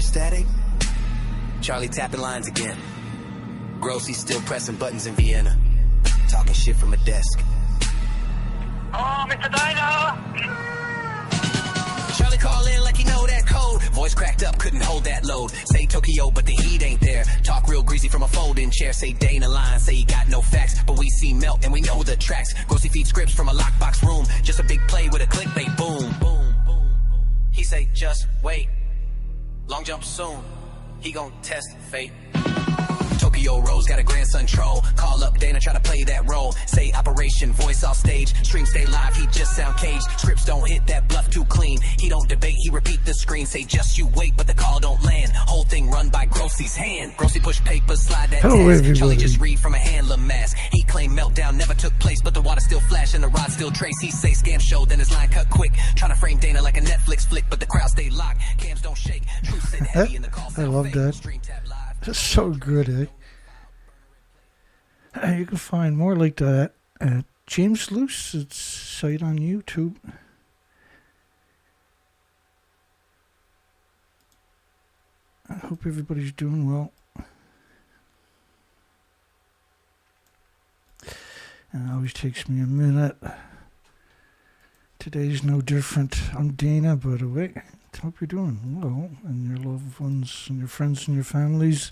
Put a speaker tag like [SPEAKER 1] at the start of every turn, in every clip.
[SPEAKER 1] static? Charlie tapping lines again. Grossi still pressing buttons in Vienna. Talking shit from a desk.
[SPEAKER 2] Oh, Mr. Dino!
[SPEAKER 1] Charlie call in like he know that code. Voice cracked up, couldn't hold that load. Say Tokyo, but the heat ain't there. Talk real greasy from a folding chair. Say Dana line, say he got no facts, but we see melt and we know the tracks. Grossi feed scripts from a lockbox room. Just a big play with a clickbait boom, boom, boom. He say just wait. Long jump soon. He gon' test fate. Tokyo Rose got a grandson troll. Call up Dana, try to play that role. Say operation, voice off stage. Stream stay live, he just sound caged. Scripts don't hit that bluff too clean. He don't debate, he repeat the screen. Say just you wait, but the call don't land. Whole thing run by Grossi's hand. Grossi push papers, slide that test. Charlie just read from a handler mask. He claim meltdown never took place, but the water still flash and the rod still trace. He say scam show, then his line cut quick. Trying to frame Dana like a Netflix flick, but the crowd stay locked. Cams don't shake. Truth sit heavy in the call.
[SPEAKER 3] I love that. That's so good, eh? You can find more like that at James Luce's site on YouTube. I hope everybody's doing well. And it always takes me a minute. Today's no different. I'm Dana, by the way. I hope you're doing well, and your loved ones, and your friends, and your families.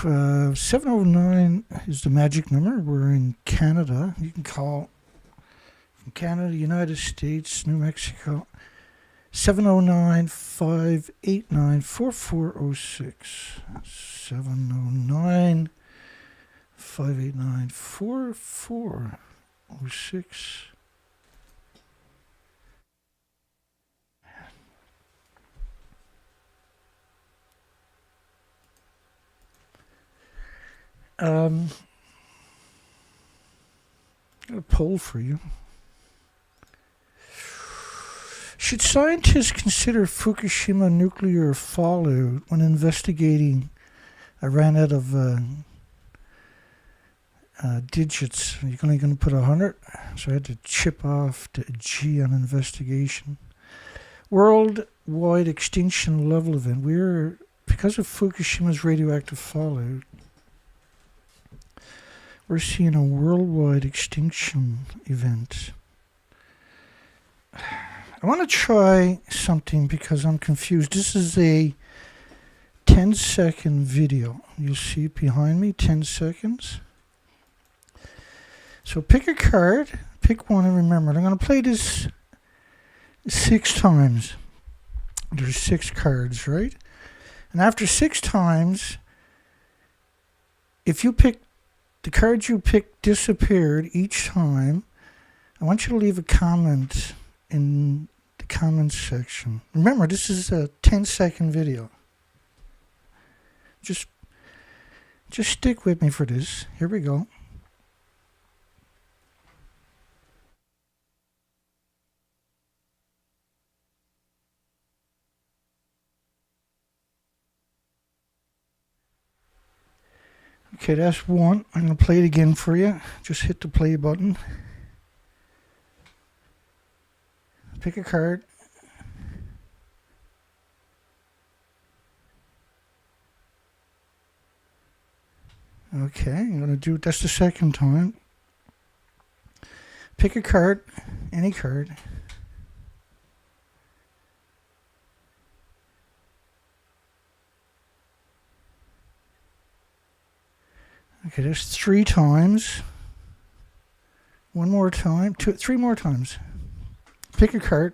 [SPEAKER 3] 709 is the magic number. We're in Canada. You can call from Canada, United States, New Mexico. 709-589-4406. 709-589-4406. Got a poll for you. Should scientists consider Fukushima nuclear fallout when investigating? I ran out of digits. You're only going to put 100, so I had to chip off the G on investigation. Worldwide extinction level event. Because of Fukushima's radioactive fallout, we're seeing a worldwide extinction event. I want to try something because I'm confused. This is a 10-second video. You'll see it behind me, 10 seconds. So pick a card, pick one, and remember, I'm going to play this 6 times. There's 6 cards, right? And after 6 times, if you pick the cards you picked disappeared each time, I want you to leave a comment in the comments section. Remember, this is a 10-second video. Just stick with me for this. Here we go. Okay, that's one. I'm going to play it again for you. Just hit the play button. Pick a card. Okay, I'm going to do it. That's the second time. Pick a card. Any card. Okay, that's 3 times. One more time. 3 more times. Pick a card.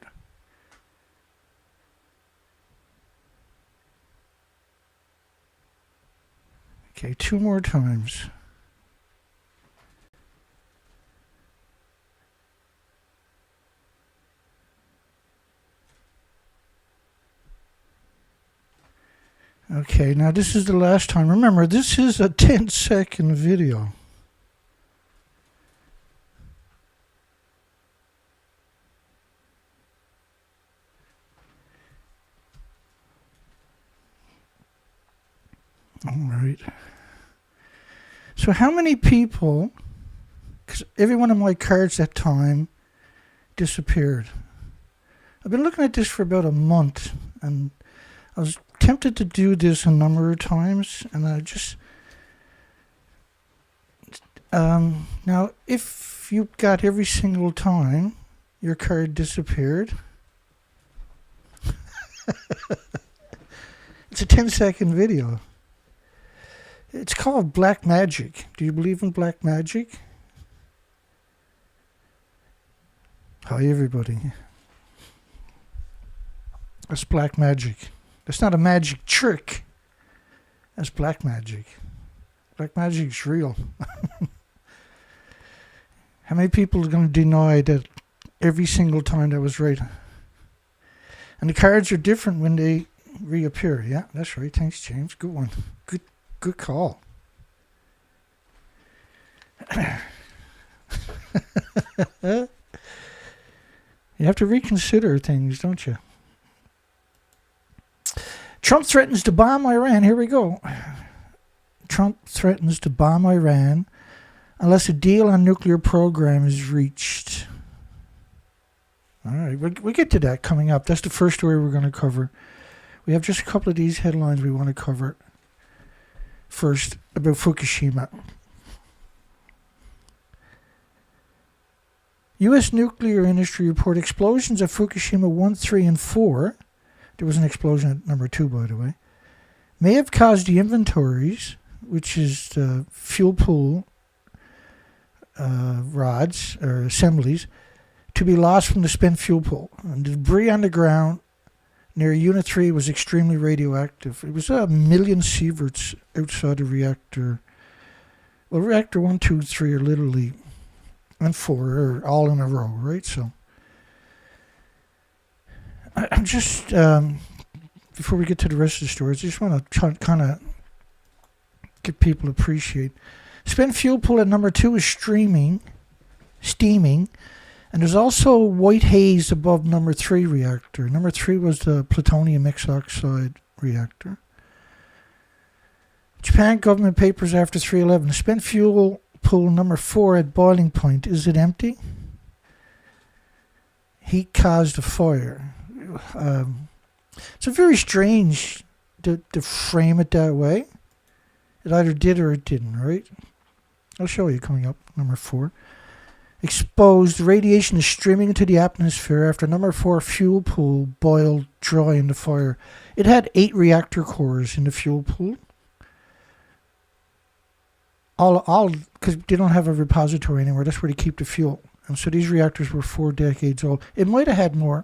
[SPEAKER 3] Okay, 2 more times. Okay, now this is the last time. Remember, this is a 10-second video. All right. So how many people, because every one of my cards that time disappeared. I've been looking at this for about a month, and I was tempted to do this a number of times, and I just... now, if you got every single time your card disappeared... It's a 10-second video. It's called Black Magic. Do you believe in black magic? Hi, everybody. That's black magic. That's not a magic trick. That's black magic. Black magic's real. How many people are going to deny that every single time that was right? And the cards are different when they reappear. Yeah, that's right. Thanks, James. Good one. Good call. You have to reconsider things, don't you? Trump threatens to bomb Iran. Here we go. Trump threatens to bomb Iran unless a deal on nuclear program is reached. All right, we'll get to that coming up. That's the first story we're going to cover. We have just a couple of these headlines we want to cover. First, about Fukushima. U.S. nuclear industry report explosions at Fukushima 1, 3, and 4. There was an explosion at number 2, by the way. May have caused the inventories, which is the fuel pool rods or assemblies, to be lost from the spent fuel pool. And the debris on the ground near Unit 3 was extremely radioactive. It was 1 million sieverts outside the reactor. Well, reactor 1, 2, 3 are literally, and 4 are all in a row, right? So, I'm just, before we get to the rest of the stories, I just want to kind of get people to appreciate. Spent fuel pool at number 2 is steaming, and there's also white haze above number 3 reactor. Number 3 was the plutonium mixed oxide reactor. Japan government papers after 3/11. Spent fuel pool number 4 at boiling point. Is it empty? Heat caused a fire. It's a very strange to frame it that way. It either did or it didn't, right? I'll show you coming up. Number 4. Exposed radiation is streaming into the atmosphere after number 4 fuel pool boiled dry in the fire. It had 8 reactor cores in the fuel pool. All because they don't have a repository anywhere. That's where they keep the fuel. And so these reactors were 4 decades old. It might have had more.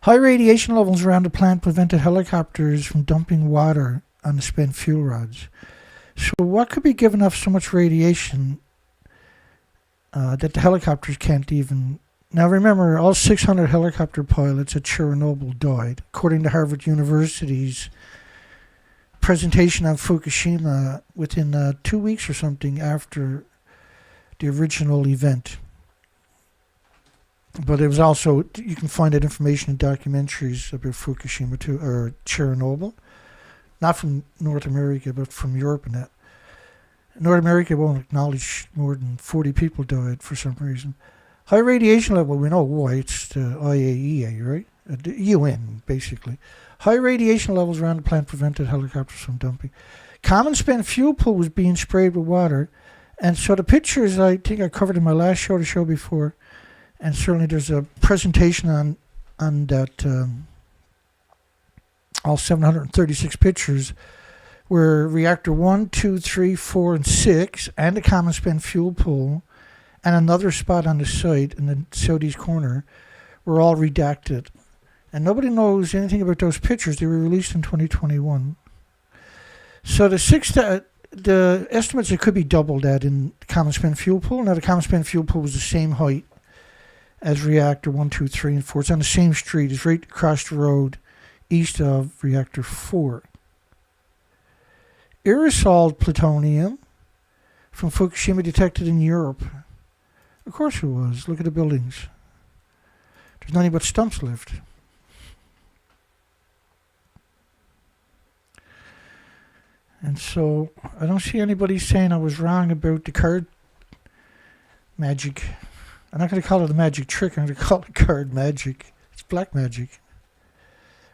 [SPEAKER 3] High radiation levels around the plant prevented helicopters from dumping water on the spent fuel rods. So what could be giving off so much radiation that the helicopters can't even... Now remember, all 600 helicopter pilots at Chernobyl died. According to Harvard University's presentation on Fukushima within 2 weeks or something after the original event. But it was also, you can find that information in documentaries about Fukushima too, or Chernobyl. Not from North America, but from Europe and that. North America won't acknowledge more than 40 people died for some reason. High radiation level, we know why, it's the IAEA, right? The UN, basically. High radiation levels around the plant prevented helicopters from dumping. Common spent fuel pool was being sprayed with water. And so the pictures, I think I covered in my last show, the show before, and certainly there's a presentation on that, all 736 pictures, where reactor 1, 2, 3, 4, and 6, and the common spent fuel pool, and another spot on the site in the southeast corner, were all redacted. And nobody knows anything about those pictures. They were released in 2021. So the estimates, it could be double that in the common spent fuel pool. Now, the common spent fuel pool was the same height as reactor 1, 2, 3, and 4. It's on the same street. It's right across the road east of reactor 4. Aerosol plutonium from Fukushima detected in Europe. Of course it was. Look at the buildings. There's nothing but stumps left. And so I don't see anybody saying I was wrong about the card magic. I'm not going to call it a magic trick. I'm going to call it card magic. It's black magic.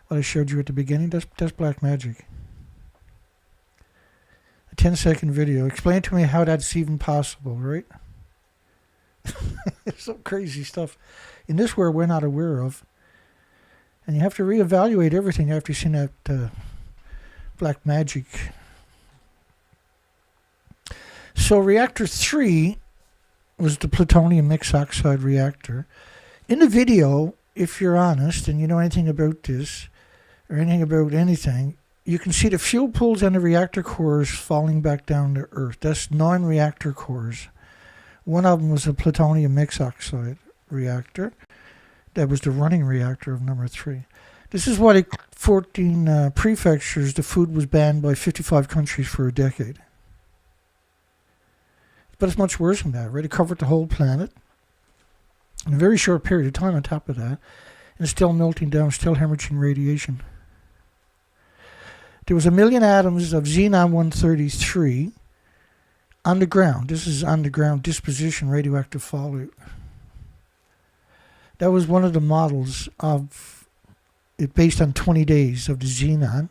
[SPEAKER 3] What I showed you at the beginning, that's black magic. A 10-second video. Explain to me how that's even possible, right? It's some crazy stuff in this world we're not aware of. And you have to reevaluate everything after you've seen that black magic. So reactor 3 was the plutonium mixed oxide reactor. In the video, if you're honest and you know anything about this, or anything about anything, you can see the fuel pools and the reactor cores falling back down to Earth. That's 9 reactor cores. One of them was a plutonium mixed oxide reactor. That was the running reactor of number 3. This is why 14 prefectures, the food was banned by 55 countries for a decade. But it's much worse than that, right? It covered the whole planet in a very short period of time on top of that. And it's still melting down, still hemorrhaging radiation. There was 1 million atoms of xenon-133 on the ground. This is on the ground disposition radioactive fallout. That was one of the models of it based on 20 days of the xenon.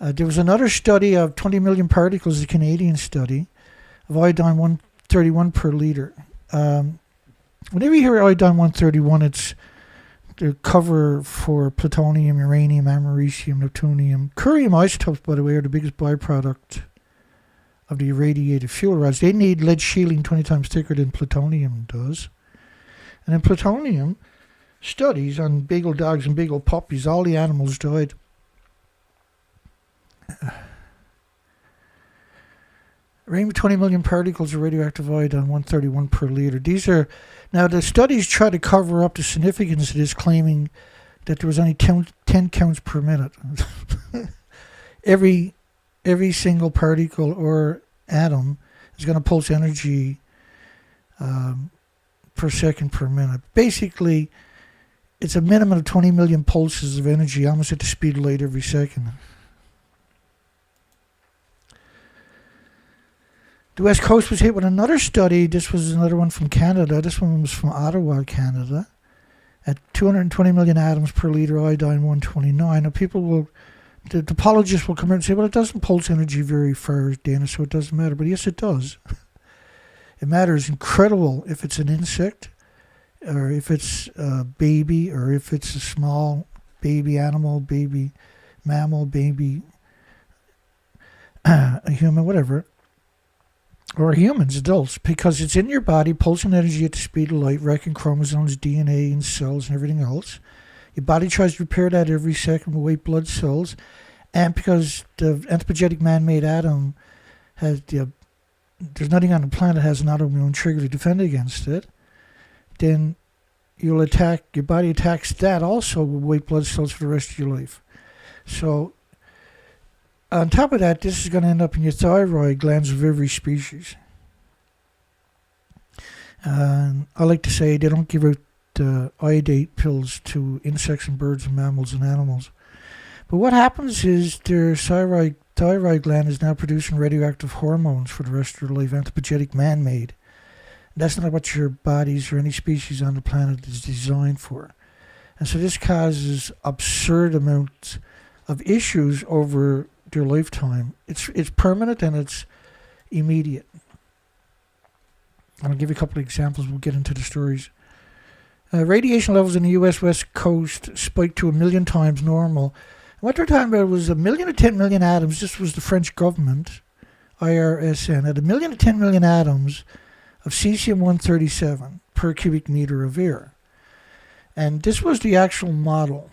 [SPEAKER 3] There was another study of 20 million particles, a Canadian study, of iodine-131 per liter. Whenever you hear iodine-131, it's the cover for plutonium, uranium, americium, neptunium. Curium isotopes, by the way, are the biggest byproduct of the irradiated fuel rods. They need lead shielding 20 times thicker than plutonium does. And in plutonium studies on big old dogs and big old puppies, all the animals died. Around 20 million particles of radioactive iodine-131 per liter. These are, now the studies try to cover up the significance of this, claiming that there was only 10 counts per minute. Every single particle or atom is going to pulse energy per second per minute. Basically, it's a minimum of 20 million pulses of energy, almost at the speed of light every second. The West Coast was hit with another study. This was another one from Canada. This one was from Ottawa, Canada, at 220 million atoms per liter iodine-129. Now people will, the apologists will come in and say, well, it doesn't pulse energy very far, Dana, so it doesn't matter. But yes, it does. It matters incredible if it's an insect, or if it's a baby, or if it's a small baby animal, baby mammal, baby a human, whatever. Or humans, adults, because it's in your body, pulsing energy at the speed of light, wrecking chromosomes, DNA, and cells, and everything else. Your body tries to repair that every second with white blood cells. And because the anthropogenic man-made atom has there's nothing on the planet that has an autoimmune trigger to defend against it, then your body attacks that also with white blood cells for the rest of your life. So, on top of that, this is going to end up in your thyroid glands of every species. I like to say they don't give out iodate pills to insects and birds and mammals and animals. But what happens is their thyroid gland is now producing radioactive hormones for the rest of their life, anthropogenic man-made. That's not what your bodies or any species on the planet is designed for. And so this causes absurd amounts of issues over their lifetime. It's permanent and it's immediate. I'll give you a couple of examples. We'll get into the stories. Radiation levels in the U.S. West Coast spiked to 1 million times normal. What they're talking about was 1 million to 10 million atoms. This was the French government, IRSN, had 1 million to 10 million atoms of cesium-137 per cubic meter of air. And this was the actual model.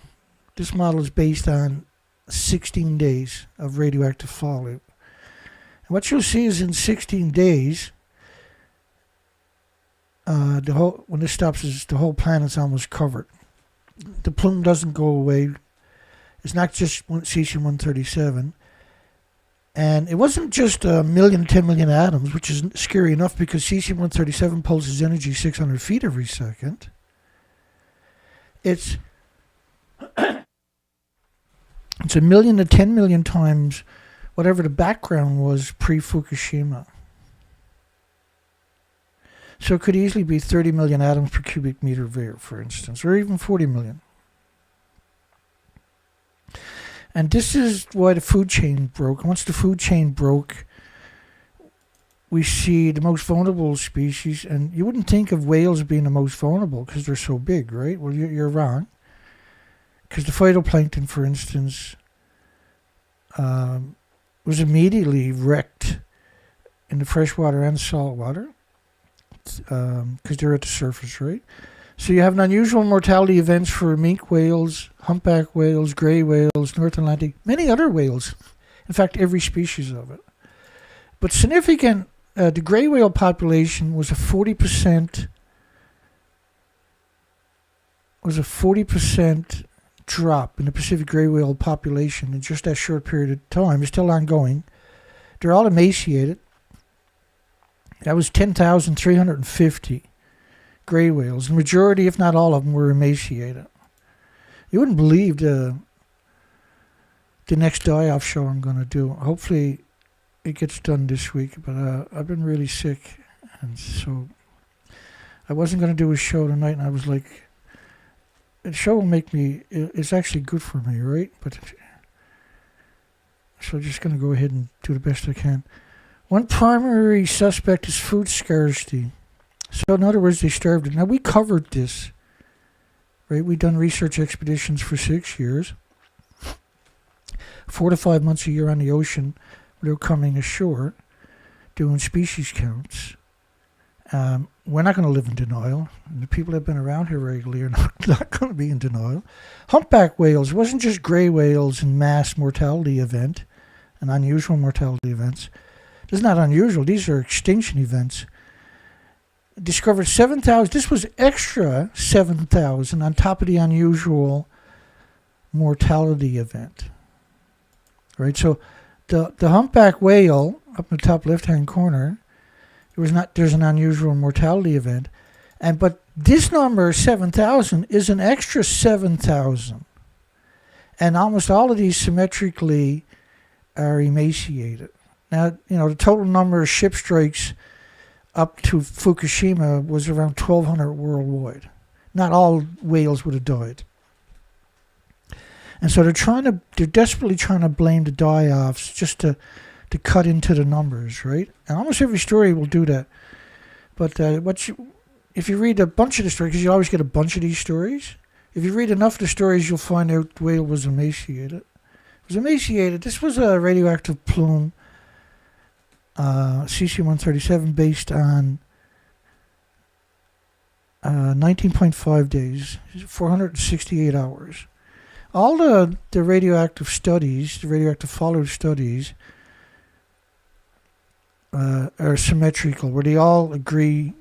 [SPEAKER 3] This model is based on 16 days of radioactive fallout. And what you'll see is in 16 days, when this stops, the whole planet's almost covered. The plume doesn't go away. It's not just cesium-137. And it wasn't just 1 million to 10 million atoms, which is scary enough because cesium-137 pulses energy 600 feet every second. It's 1 million to 10 million times whatever the background was pre-Fukushima. So it could easily be 30 million atoms per cubic meter of air, for instance, or even 40 million. And this is why the food chain broke. Once the food chain broke, we see the most vulnerable species, and you wouldn't think of whales being the most vulnerable because they're so big, right? Well, you're wrong. Because the phytoplankton, for instance, was immediately wrecked in the freshwater and saltwater because they're at the surface, right? So you have unusual mortality events for minke whales, humpback whales, grey whales, North Atlantic, many other whales. In fact, every species of it. But significant, the grey whale population was a 40% drop in the Pacific grey whale population in just that short period of time. It's still ongoing. They're all emaciated. That was 10,350 grey whales. The majority, if not all of them, were emaciated. You wouldn't believe the next die-off show I'm going to do. Hopefully it gets done this week, but I've been really sick, and so I wasn't going to do a show tonight, and I was like, the show will make me, it's actually good for me, right? But so I'm just going to go ahead and do the best I can. One primary suspect is food scarcity. So in other words, they starved it. Now we covered this, right? We've done research expeditions for 6 years, 4 to 5 months a year on the ocean. They were coming ashore, doing species counts. We're not going to live in denial. And the people that have been around here regularly are not going to be in denial. Humpback whales wasn't just grey whales and mass mortality event and unusual mortality events. This is not unusual. These are extinction events. Discovered 7,000. This was extra 7,000 on top of the unusual mortality event. Right? So the humpback whale up in the top left-hand corner, there's an unusual mortality event. But this number, 7,000, is an extra 7,000. And almost all of these symmetrically are emaciated. Now, the total number of ship strikes up to Fukushima was around 1,200 worldwide. Not all whales would have died. And so they're desperately trying to blame the die-offs just to cut into the numbers, right? And almost every story will do that. But if you read a bunch of the stories, because you always get a bunch of these stories, if you read enough of the stories, you'll find out the whale was emaciated. It was emaciated. This was a radioactive plume, cesium-137, based on 19.5 days, 468 hours. All the radioactive studies, the radioactive follow studies, are symmetrical, where they all agree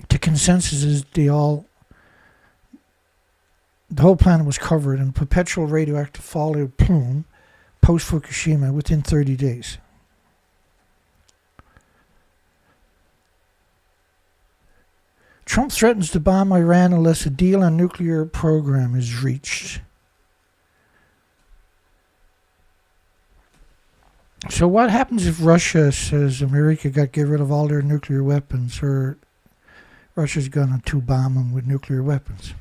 [SPEAKER 3] to consensus is the whole planet was covered in perpetual radioactive fallout plume post-Fukushima within 30 days. Trump threatens to bomb Iran unless a deal on nuclear program is reached. So what happens if Russia says America got to get rid of all their nuclear weapons, or Russia's going to bomb them with nuclear weapons?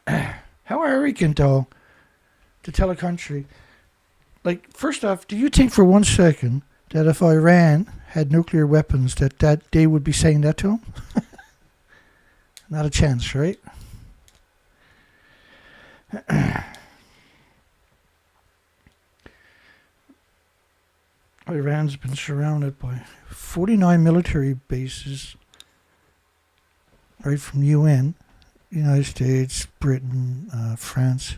[SPEAKER 3] How arrogant, though, to tell a country. Like, first off, do you think for 1 second that if Iran had nuclear weapons that they would be saying that to them? Not a chance, right? Iran's been surrounded by 49 military bases, right, from UN, United States, Britain, France,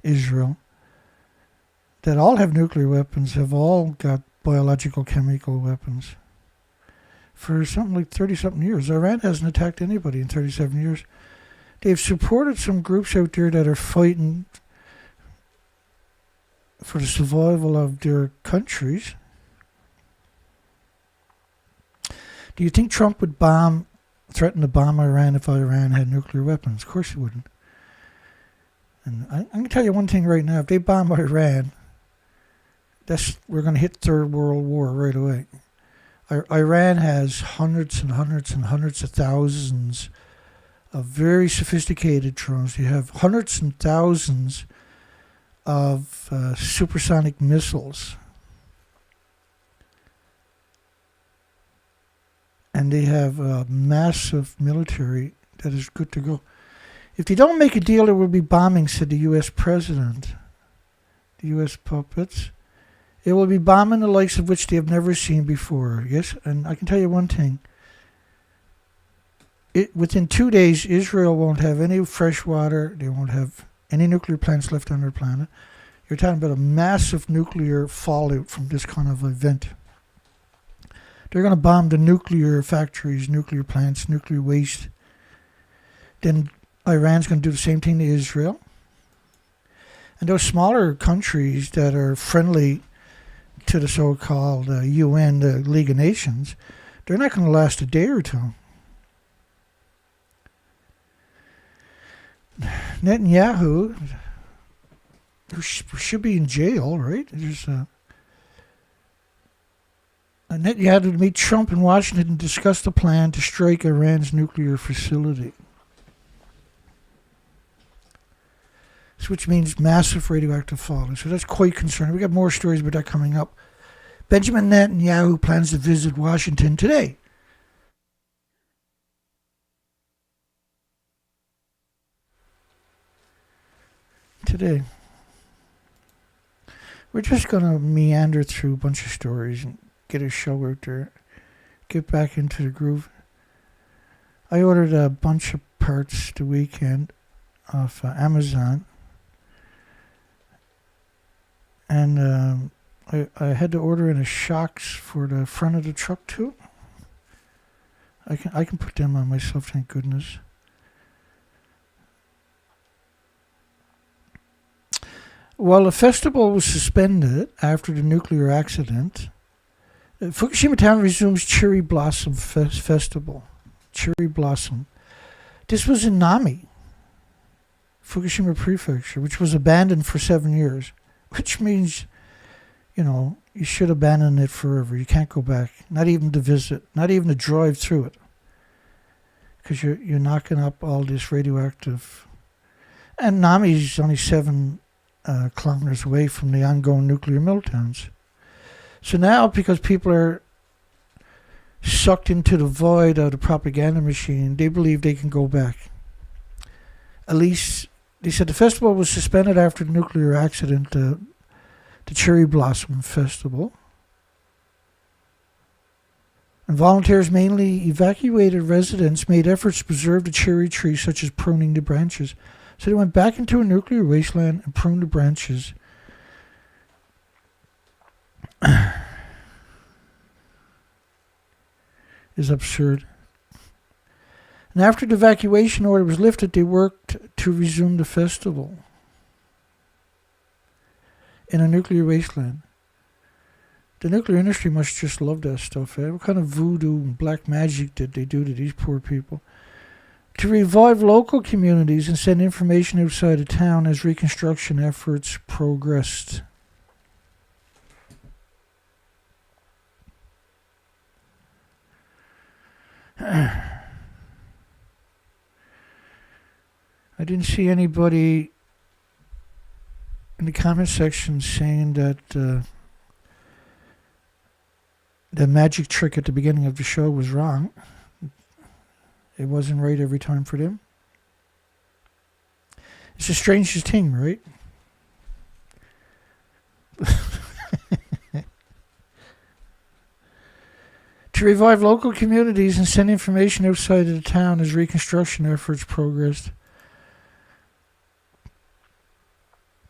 [SPEAKER 3] Israel, that all have nuclear weapons, have all got biological, chemical weapons. For something like 30-something years. Iran hasn't attacked anybody in 37 years. They've supported some groups out there that are fighting for the survival of their countries. Do you think Trump would threaten to bomb Iran if Iran had nuclear weapons? Of course he wouldn't. And I'm going to tell you one thing right now. If they bomb Iran, we're going to hit Third World War right away. Iran has hundreds and hundreds and hundreds of thousands of very sophisticated drones. You have hundreds and thousands of supersonic missiles. And they have a massive military that is good to go. If they don't make a deal, there will be bombing, said the U.S. president. The U.S. puppets. It will be bombing the likes of which they have never seen before. Yes, and I can tell you one thing. Within 2 days, Israel won't have any fresh water. They won't have any nuclear plants left on their planet. You're talking about a massive nuclear fallout from this kind of event. They're going to bomb the nuclear factories, nuclear plants, nuclear waste. Then Iran's going to do the same thing to Israel. And those smaller countries that are friendly to the so-called UN, the League of Nations, they're not going to last a day or two. Netanyahu, who should be in jail, right? There's Netanyahu to meet Trump in Washington and discuss the plan to strike Iran's nuclear facility. So which means massive radioactive fallout. So that's quite concerning. We got more stories about that coming up. Benjamin Netanyahu plans to visit Washington today. We're just going to meander through a bunch of stories and get a show out there. Get back into the groove. I ordered a bunch of parts the weekend off Amazon. And I had to order in the shocks for the front of the truck too. I can put them on myself, thank goodness. While the festival was suspended after the nuclear accident, Fukushima town resumes Cherry Blossom Festival. Cherry Blossom. This was in Nami, Fukushima Prefecture, which was abandoned for 7 years. Which means, you should abandon it forever. You can't go back. Not even to visit. Not even to drive through it. Because you're knocking up all this radioactive. And Nami's only 7 kilometers away from the ongoing nuclear meltdowns. So now, because people are sucked into the void of the propaganda machine, they believe they can go back. At least, they said the festival was suspended after the nuclear accident, the Cherry Blossom Festival. And volunteers, mainly evacuated residents, made efforts to preserve the cherry tree, such as pruning the branches. So they went back into a nuclear wasteland and pruned the branches. Is absurd. And after the evacuation order was lifted, they worked to resume the festival in a nuclear wasteland. The nuclear industry must just love that stuff. Eh? What kind of voodoo and black magic did they do to these poor people? To revive local communities and send information outside of town as reconstruction efforts progressed. I didn't see anybody in the comment section saying that the magic trick at the beginning of the show was wrong. It wasn't right every time for them. It's the strangest thing, right? To revive local communities and send information outside of the town as reconstruction efforts progressed.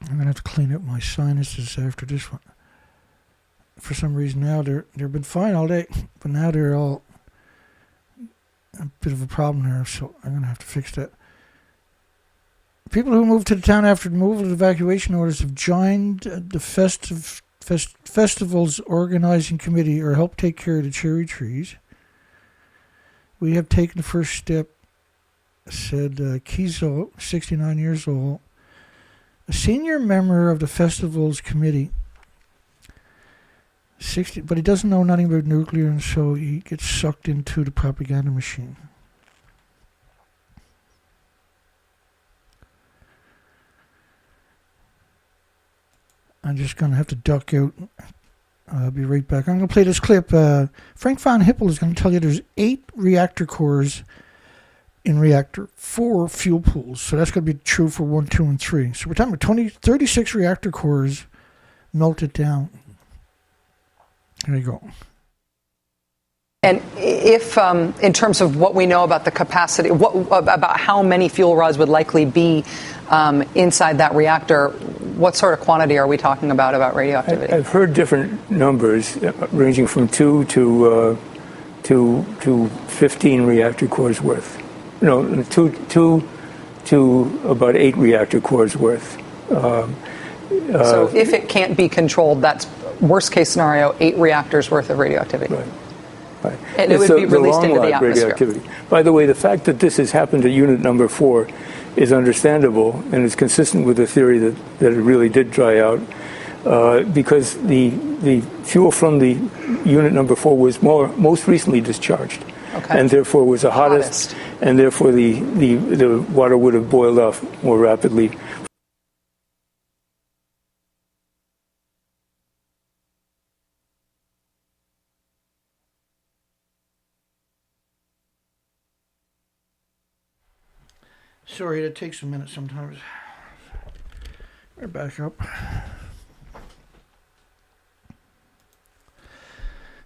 [SPEAKER 3] I'm going to have to clean up my sinuses after this one. For some reason now they've been fine all day, but now they're all a bit of a problem there, so I'm going to have to fix that. People who moved to the town after the removal of evacuation orders have joined the festival's organizing committee or helped take care of the cherry trees. We have taken the first step, said Kizo, 69 years old, a senior member of the festival's committee, 60, but he doesn't know nothing about nuclear, and so he gets sucked into the propaganda machine. I'm just going to have to duck out. I'll be right back. I'm going to play this clip. Frank von Hippel is going to tell you there's 8 reactor cores in reactor, 4 fuel pools. So that's going to be true for 1, 2, and 3. So we're talking about 36 reactor cores melted down. There you go.
[SPEAKER 4] And if, in terms of what we know about the capacity, about how many fuel rods would likely be inside that reactor, what sort of quantity are we talking about radioactivity?
[SPEAKER 5] I've heard different numbers ranging from 2 to 15 reactor cores worth. No, 2 to about 8 reactor cores worth.
[SPEAKER 4] So if it can't be controlled, that's worst case scenario, 8 reactors worth of radioactivity.
[SPEAKER 5] Right. Right.
[SPEAKER 4] And it would be released into the atmosphere.
[SPEAKER 5] Radioactivity. By the way, the fact that this has happened at unit number 4 is understandable and is consistent with the theory that it really did dry out, because the fuel from the unit number 4 was most recently discharged, and therefore was the hottest, and therefore the water would have boiled off more rapidly.
[SPEAKER 3] Sorry, that takes a minute sometimes. We're back up.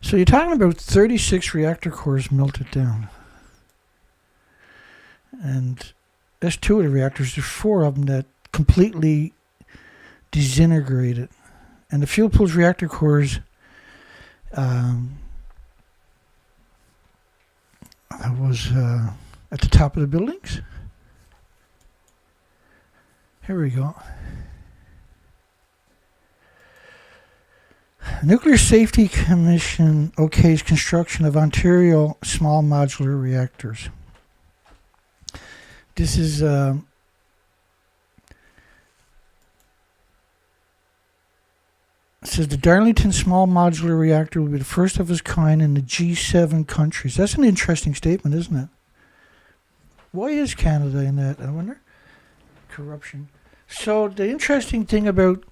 [SPEAKER 3] So you're talking about 36 reactor cores melted down. And that's 2 of the reactors. There's 4 of them that completely disintegrated. And the fuel pool's reactor cores was at the top of the buildings. Here we go. Nuclear Safety Commission okays construction of Ontario small modular reactors. This is it says the Darlington small modular reactor will be the first of its kind in the G7 countries. That's an interesting statement, isn't it? Why is Canada in that, I wonder? Corruption. So the interesting thing about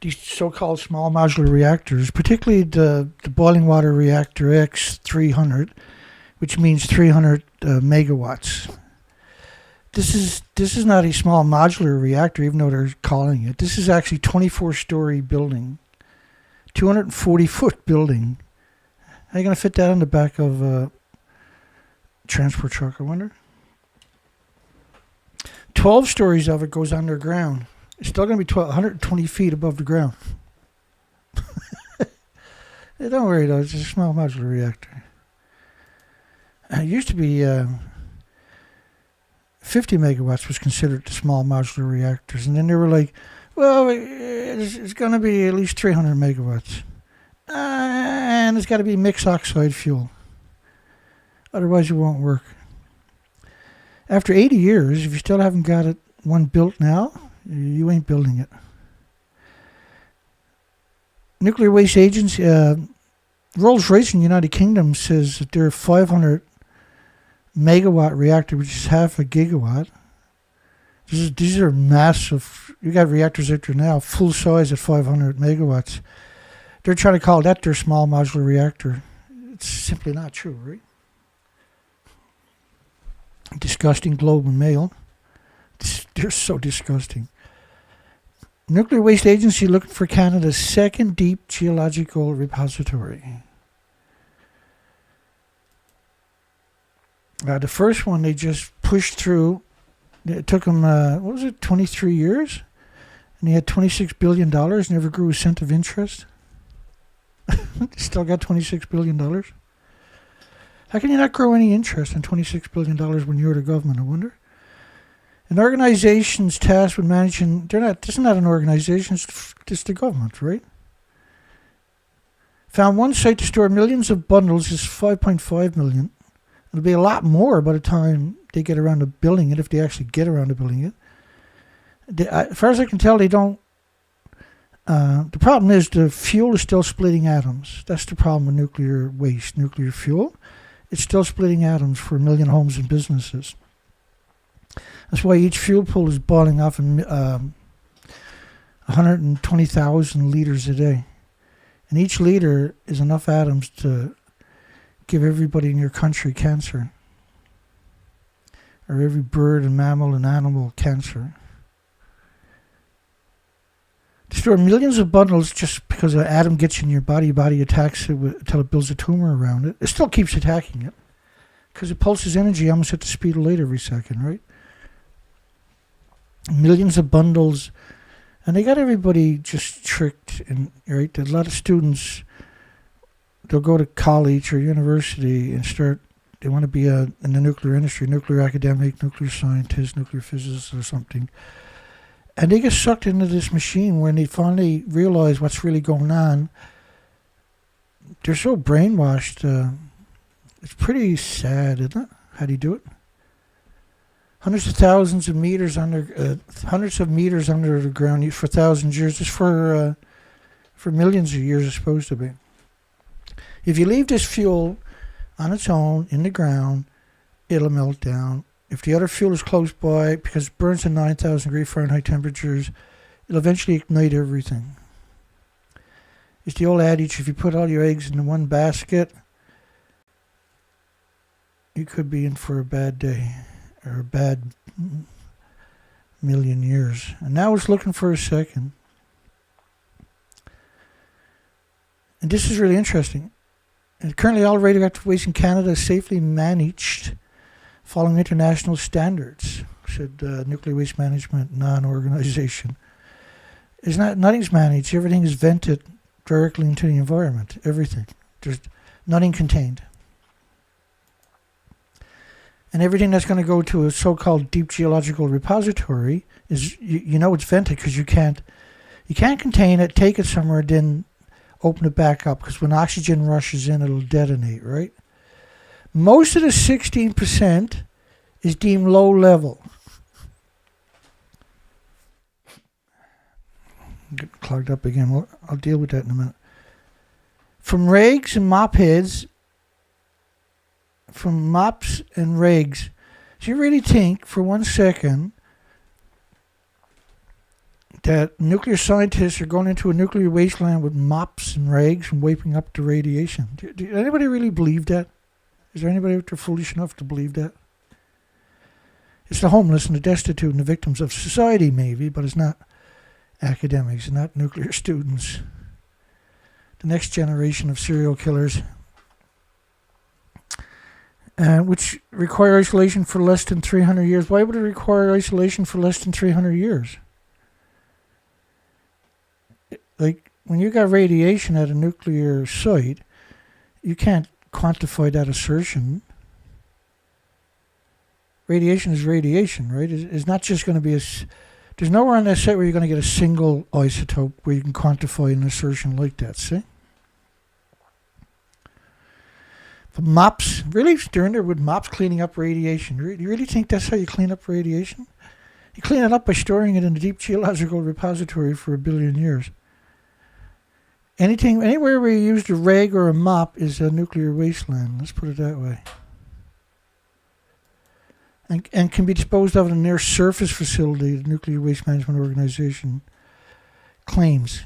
[SPEAKER 3] these so-called small modular reactors, particularly the boiling water reactor X300, which means 300 megawatts. This is not a small modular reactor, even though they're calling it. This is actually 24-story building, 240-foot building. How are you going to fit that on the back of a transport truck, I wonder? 12 stories of it goes underground. It's still going to be 120 feet above the ground. Hey, don't worry, though. It's a small modular reactor. It used to be 50 megawatts was considered the small modular reactors. And then they were like, well, it's going to be at least 300 megawatts. And it's got to be mixed oxide fuel. Otherwise, it won't work. After 80 years, if you still haven't got one built now, you ain't building it. Nuclear Waste Agency, Rolls-Royce in the United Kingdom says that they're a 500 megawatt reactor, which is half a gigawatt. These are massive. You got reactors out there now, full size at 500 megawatts. They're trying to call that their small modular reactor. It's simply not true, right? Disgusting Globe and Mail. They're so disgusting. Nuclear Waste Agency looking for Canada's second deep geological repository. The first one they just pushed through. It took them, 23 years? And he had $26 billion, never grew a cent of interest. Still got $26 billion. How can you not grow any interest in $26 billion when you're the government, I wonder? An organization's tasked with managing, this is not an organization, it's the government, right? Found one site to store millions of bundles is 5.5 million. It'll be a lot more by the time they get around to building it, if they actually get around to building it. As far as I can tell, they don't The problem is the fuel is still splitting atoms. That's the problem with nuclear waste, nuclear fuel. It's still splitting atoms for a million homes and businesses. That's why each fuel pool is boiling off 120,000 liters a day. And each liter is enough atoms to give everybody in your country cancer. Or every bird and mammal and animal cancer. Destroy millions of bundles just because an atom gets in your body attacks it until it builds a tumor around it. It still keeps attacking it because it pulses energy almost at the speed of light every second, right? Millions of bundles, and they got everybody just tricked. And right, a lot of students, they'll go to college or university and they want to be in the nuclear industry, nuclear academic, nuclear scientist, nuclear physicist or something. And they get sucked into this machine when they finally realize what's really going on. They're so brainwashed. It's pretty sad, isn't it? How do you do it? Hundreds of thousands of meters hundreds of meters under the ground for thousands of years. Just for millions of years, it's supposed to be. If you leave this fuel on its own in the ground, it'll melt down. If the other fuel is close by, because it burns at 9,000 degree Fahrenheit temperatures, it'll eventually ignite everything. It's the old adage, if you put all your eggs in one basket, you could be in for a bad day, or a bad million years. And now it's looking for a second. And this is really interesting. And currently all radioactive waste in Canada is safely managed following international standards, said Nuclear Waste Management Non-Organization. Nothing's managed. Everything is vented directly into the environment. Everything. There's nothing contained. And everything that's going to go to a so-called deep geological repository is, you know, it's vented because you can't contain it, take it somewhere, then open it back up, because when oxygen rushes in, it'll detonate, right? Most of the 16% is deemed low level. Get clogged up again. Well, I'll deal with that in a minute. From rigs and mop heads, from mops and rigs. Do you really think for 1 second that nuclear scientists are going into a nuclear wasteland with mops and rigs and wiping up the radiation? Do anybody really believe that? Is there anybody out there foolish enough to believe that? It's the homeless and the destitute and the victims of society, maybe, but it's not academics, not nuclear students. The next generation of serial killers, which require isolation for less than 300 years. Why would it require isolation for less than 300 years? Like, when you got radiation at a nuclear site, you can't quantify that assertion. Radiation is radiation, right? It's not just going to be there's nowhere on that site where you're going to get a single isotope where you can quantify an assertion like that, see? But mops, really, they're in there with mops cleaning up radiation. Do you really think that's how you clean up radiation? You clean it up by storing it in a deep geological repository for 1 billion years. Anywhere where you used a rag or a mop is a nuclear wasteland. Let's put it that way. And can be disposed of in a near surface facility, the Nuclear Waste Management Organization claims.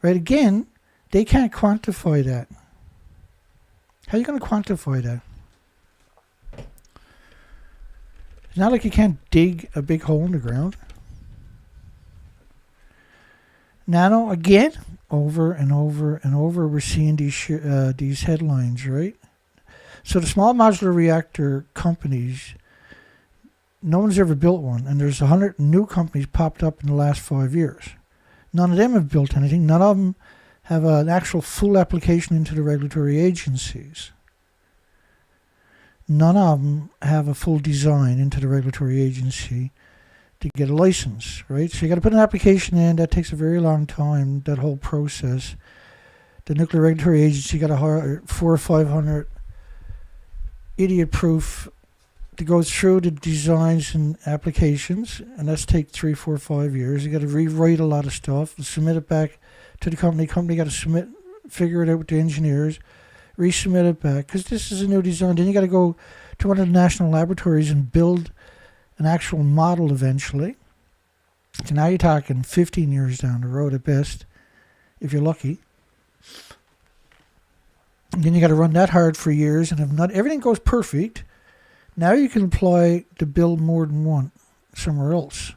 [SPEAKER 3] Right, again, they can't quantify that. How are you going to quantify that? It's not like you can't dig a big hole in the ground. Nano, again, over and over and over, we're seeing these headlines, right? So the small modular reactor companies, no one's ever built one, and there's 100 new companies popped up in the last 5 years. None of them have built anything. None of them have an actual full application into the regulatory agencies. None of them have a full design into the regulatory agency to get a license, right? So you got to put an application in. That takes a very long time, that whole process. The Nuclear Regulatory Agency got to hire 400 or 500 idiot-proof to go through the designs and applications, and that's take 3, 4, 5 years. You got to rewrite a lot of stuff and submit it back to the company. Company got to figure it out with the engineers, resubmit it back, because this is a new design. Then you got to go to one of the national laboratories and build an actual model eventually. So now you're talking 15 years down the road at best, if you're lucky. And then you got to run that hard for years, and if not everything goes perfect, now you can apply to build more than one somewhere else.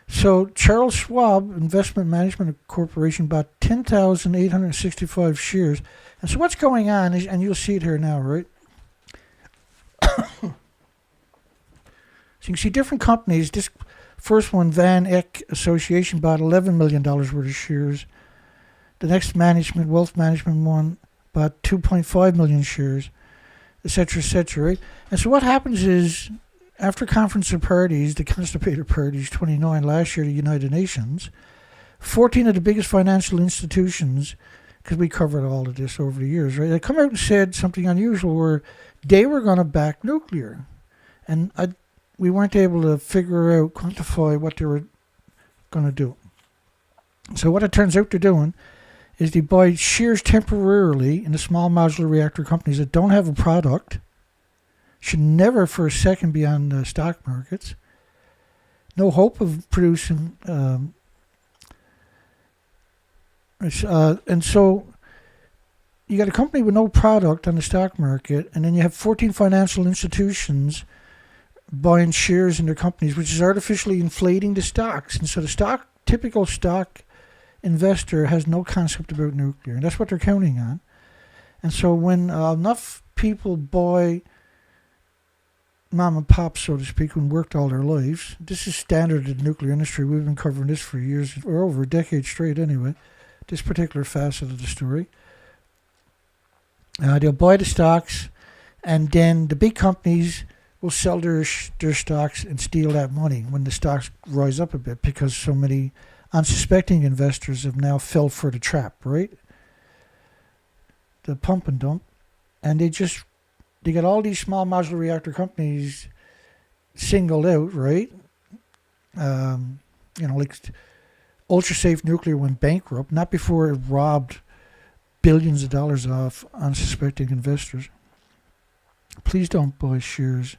[SPEAKER 3] So Charles Schwab Investment Management Corporation bought 10,865 shares. And so what's going on is, and you'll see it here now, right? So you can see different companies. This first one, Van Eck Association, bought $11 million worth of shares. The next wealth management one, bought 2.5 million shares, etc., right? And so what happens is, after conference of parties, the constipated parties, 29 last year, the United Nations, 14 of the biggest financial institutions, because we covered all of this over the years, right? They come out and said something unusual where they were going to back nuclear. And we weren't able to quantify what they were going to do. So what it turns out they're doing is they buy shares temporarily in the small modular reactor companies that don't have a product, should never for a second be on the stock markets, no hope of producing, and so you got a company with no product on the stock market, and then you have 14 financial institutions buying shares in their companies, which is artificially inflating the stocks. And so the typical stock investor has no concept about nuclear, and that's what they're counting on. And so when enough people buy mom and pop, so to speak, who worked all their lives, this is standard in the nuclear industry. We've been covering this for years, or over a decade straight anyway, this particular facet of the story. They'll buy the stocks, and then the big companies will sell their stocks and steal that money when the stocks rise up a bit, because so many unsuspecting investors have now fell for the trap, right? The pump and dump. And they got all these small modular reactor companies singled out, right? Like Ultra-Safe Nuclear went bankrupt, not before it robbed billions of dollars off unsuspecting investors. Please don't buy shares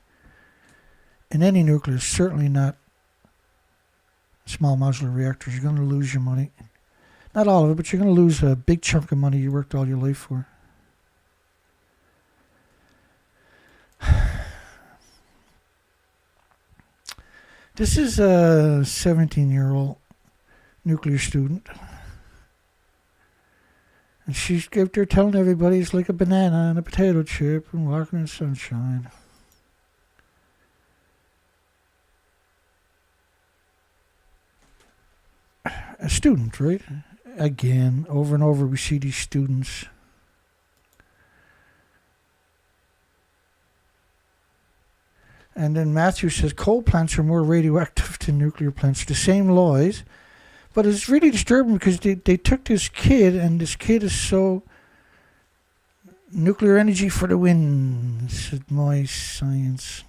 [SPEAKER 3] in any nuclear, certainly not small modular reactors. You're going to lose your money. Not all of it, but you're going to lose a big chunk of money you worked all your life for. This is a 17-year-old nuclear student. And she's out there telling everybody it's like a banana and a potato chip and walking in the sunshine. A student, right? Again, over and over we see these students. And then Matthew says coal plants are more radioactive than nuclear plants. The same lies. But it's really disturbing because they took this kid, and this kid is so nuclear energy for the win, said my science.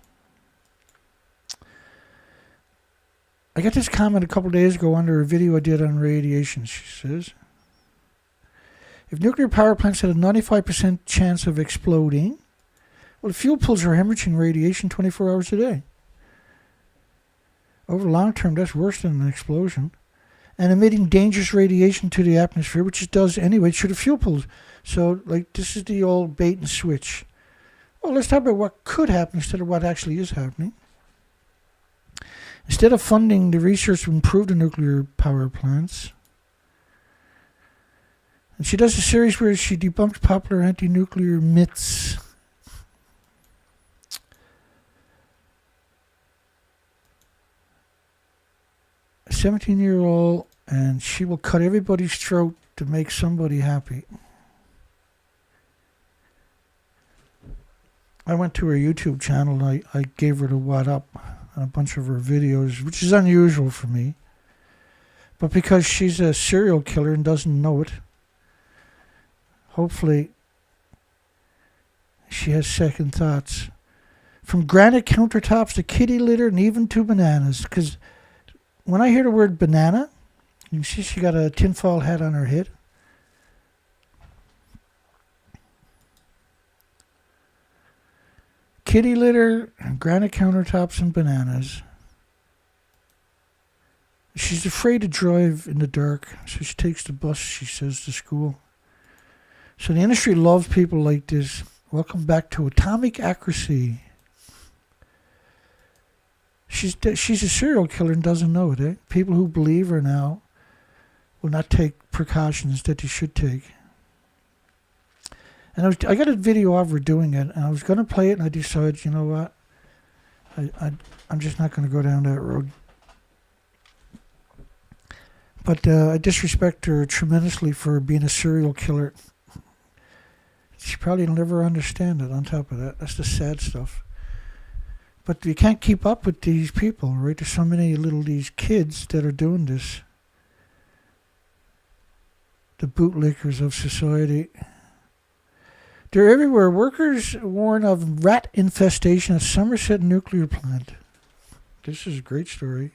[SPEAKER 3] I got this comment a couple of days ago under a video I did on radiation, she says. If nuclear power plants had a 95% chance of exploding, well, the fuel pools are hemorrhaging radiation 24 hours a day. Over the long term, that's worse than an explosion. And emitting dangerous radiation to the atmosphere, which it does anyway, through the fuel pools. So, this is the old bait and switch. Well, let's talk about what could happen instead of what actually is happening. Instead of funding the research to improve the nuclear power plants, and she does a series where she debunks popular anti-nuclear myths. A 17-year-old, and she will cut everybody's throat to make somebody happy. I went to her YouTube channel and I gave her the what up on a bunch of her videos, which is unusual for me. But because she's a serial killer and doesn't know it, hopefully she has second thoughts. From granite countertops to kitty litter and even to bananas. Because when I hear the word banana, you see she got a tinfoil hat on her head. Kitty litter, granite countertops, and bananas. She's afraid to drive in the dark, so she takes the bus, she says, to school. So the industry loves people like this. Welcome back to Atomic Accuracy. She's a serial killer and doesn't know it, eh? People who believe her now will not take precautions that they should take. And I got a video of her doing it, and I was going to play it, and I decided, you know what? I'm just not going to go down that road. But I disrespect her tremendously for being a serial killer. She probably will never understand it on top of that. That's the sad stuff. But you can't keep up with these people, right? There's so many these kids that are doing this. The bootlickers of society. They're everywhere. Workers warn of rat infestation at Somerset nuclear plant. This is a great story.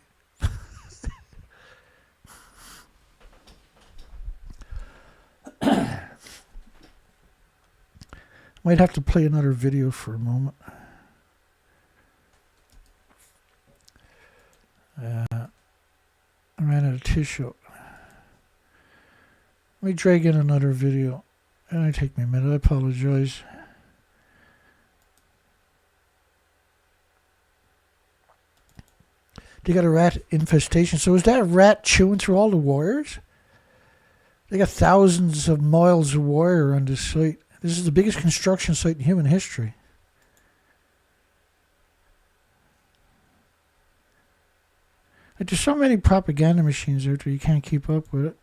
[SPEAKER 3] Might have to play another video for a moment. I ran out of tissue. Let me drag in another video. It might take me a minute. I apologize. They got a rat infestation. So is that a rat chewing through all the wires? They got thousands of miles of wire on this site. This is the biggest construction site in human history. Like, there's so many propaganda machines out there, you can't keep up with it.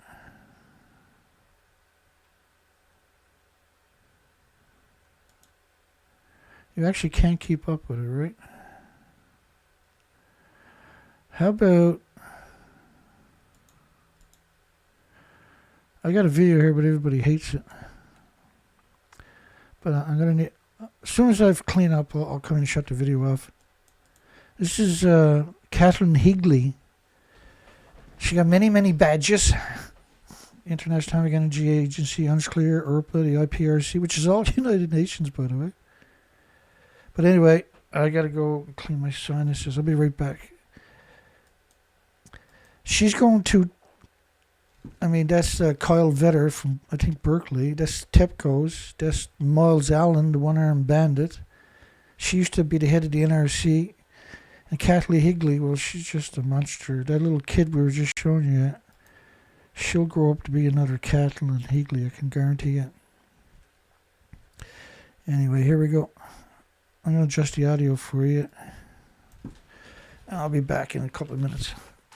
[SPEAKER 3] You actually can't keep up with it, right? How about... I got a video here, but everybody hates it. But I'm going to need... As soon as I've cleaned up, I'll come and shut the video off. This is Kathleen Higley. She got many, many badges. International Atomic Energy Agency, UNSCLEAR, ERPA, the IPRC, which is all United Nations, by the way. But anyway, I got to go clean my sinuses. I'll be right back. She's going to... I mean, that's Kyle Vetter from, I think, Berkeley. That's TEPCO's. That's Miles Allen, the one-armed bandit. She used to be the head of the NRC. And Kathleen Higley, well, she's just a monster. That little kid we were just showing you, she'll grow up to be another Kathleen Higley, I can guarantee it. Anyway, here we go. I'm going to adjust the audio for you. I'll be back in a couple of minutes.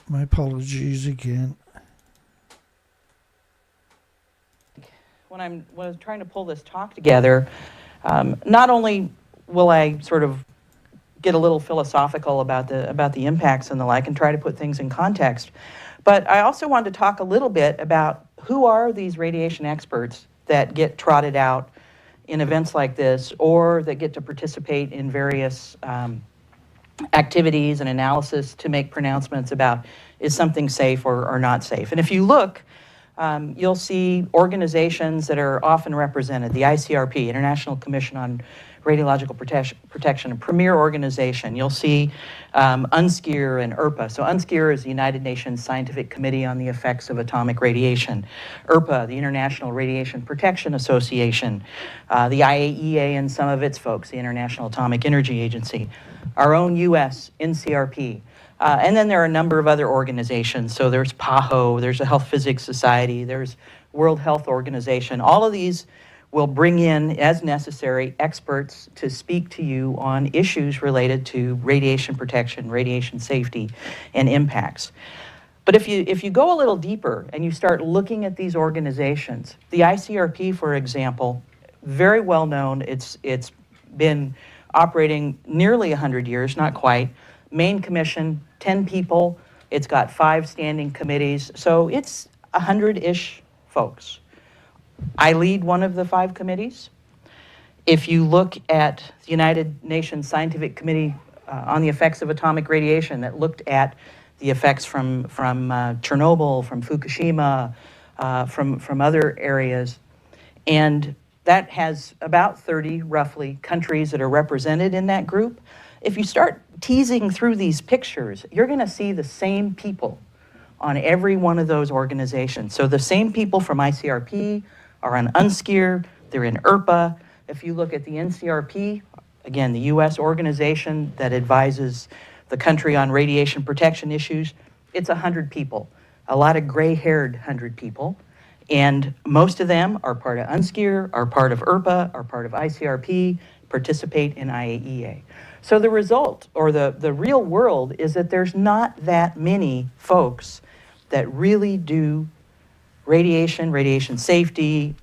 [SPEAKER 3] My apologies again.
[SPEAKER 6] When I was trying to pull this talk together, not only will I sort of get a little philosophical about the impacts and the like and try to put things in context, but I also wanted to talk a little bit about who are these radiation experts that get trotted out in events like this or that get to participate in various activities and analysis to make pronouncements about is something safe or not safe. And if you look, you'll see organizations that are often represented. The ICRP, International Commission on Radiological Protection, a premier organization. You'll see UNSCEAR and ERPA. So UNSCEAR is the United Nations Scientific Committee on the Effects of Atomic Radiation. ERPA, the International Radiation Protection Association. The IAEA and some of its folks, the International Atomic Energy Agency. Our own U.S. NCRP. And then there are a number of other organizations. So there's PAHO, there's the Health Physics Society, there's World Health Organization. All of these will bring in, as necessary, experts to speak to you on issues related to radiation protection, radiation safety, and impacts. But if you go a little deeper and you start looking at these organizations, the ICRP, for example, very well known. It's been operating nearly 100 years, not quite. Main commission, 10 people. It's got 5 standing committees. So it's 100-ish folks. I lead one of the 5 committees. If you look at the United Nations Scientific Committee on the effects of atomic radiation that looked at the effects from Chernobyl, from Fukushima, from other areas, and that has about 30, roughly, countries that are represented in that group. If you start teasing through these pictures, you're going to see the same people on every one of those organizations. So the same people from ICRP are on UNSCEAR, they're in ERPA. If you look at the NCRP, again, the US organization that advises the country on radiation protection issues, it's 100 people, a lot of gray-haired 100 people. And most of them are part of UNSCEAR, are part of ERPA, are part of ICRP, participate in IAEA. So the result, or the real world, is that there's not that many folks that really do radiation safety,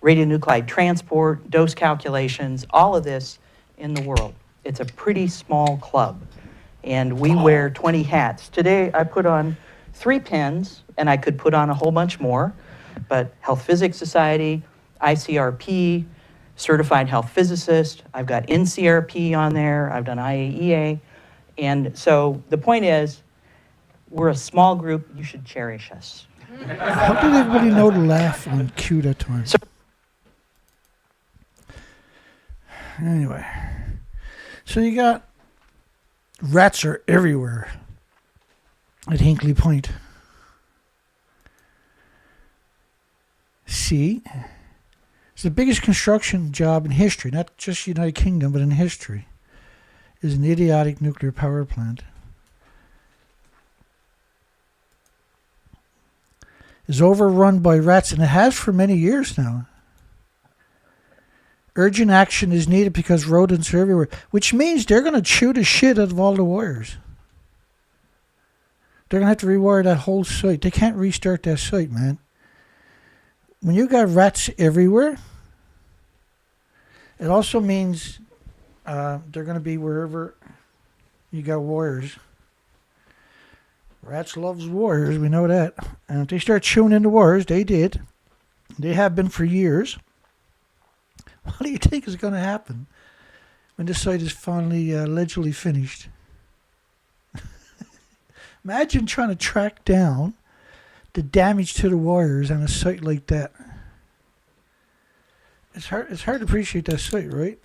[SPEAKER 6] radionuclide transport, dose calculations, all of this in the world. It's a pretty small club, and we wear 20 hats. Today I put on 3 pins, and I could put on a whole bunch more, but Health Physics Society, ICRP, Certified Health Physicist, I've got NCRP on there, I've done IAEA, and so the point is, we're a small group, you should cherish us.
[SPEAKER 3] How did everybody know to laugh on cue that time? Anyway, so you got rats are everywhere at Hinkley Point C. It's the biggest construction job in history, not just United Kingdom, but in history, is an idiotic nuclear power plant. Is overrun by rats, and it has for many years now. Urgent action is needed because rodents are everywhere, which means they're going to chew the shit out of all the wires. They're going to have to rewire that whole site. They can't restart that site, man. When you got rats everywhere, it also means they're going to be wherever you got wires. Rats loves wires, we know that. And if they start chewing into wires, they did. They have been for years. What do you think is going to happen when this site is finally allegedly finished? Imagine trying to track down the damage to the wires on a site like that. It's hard to appreciate that site, right?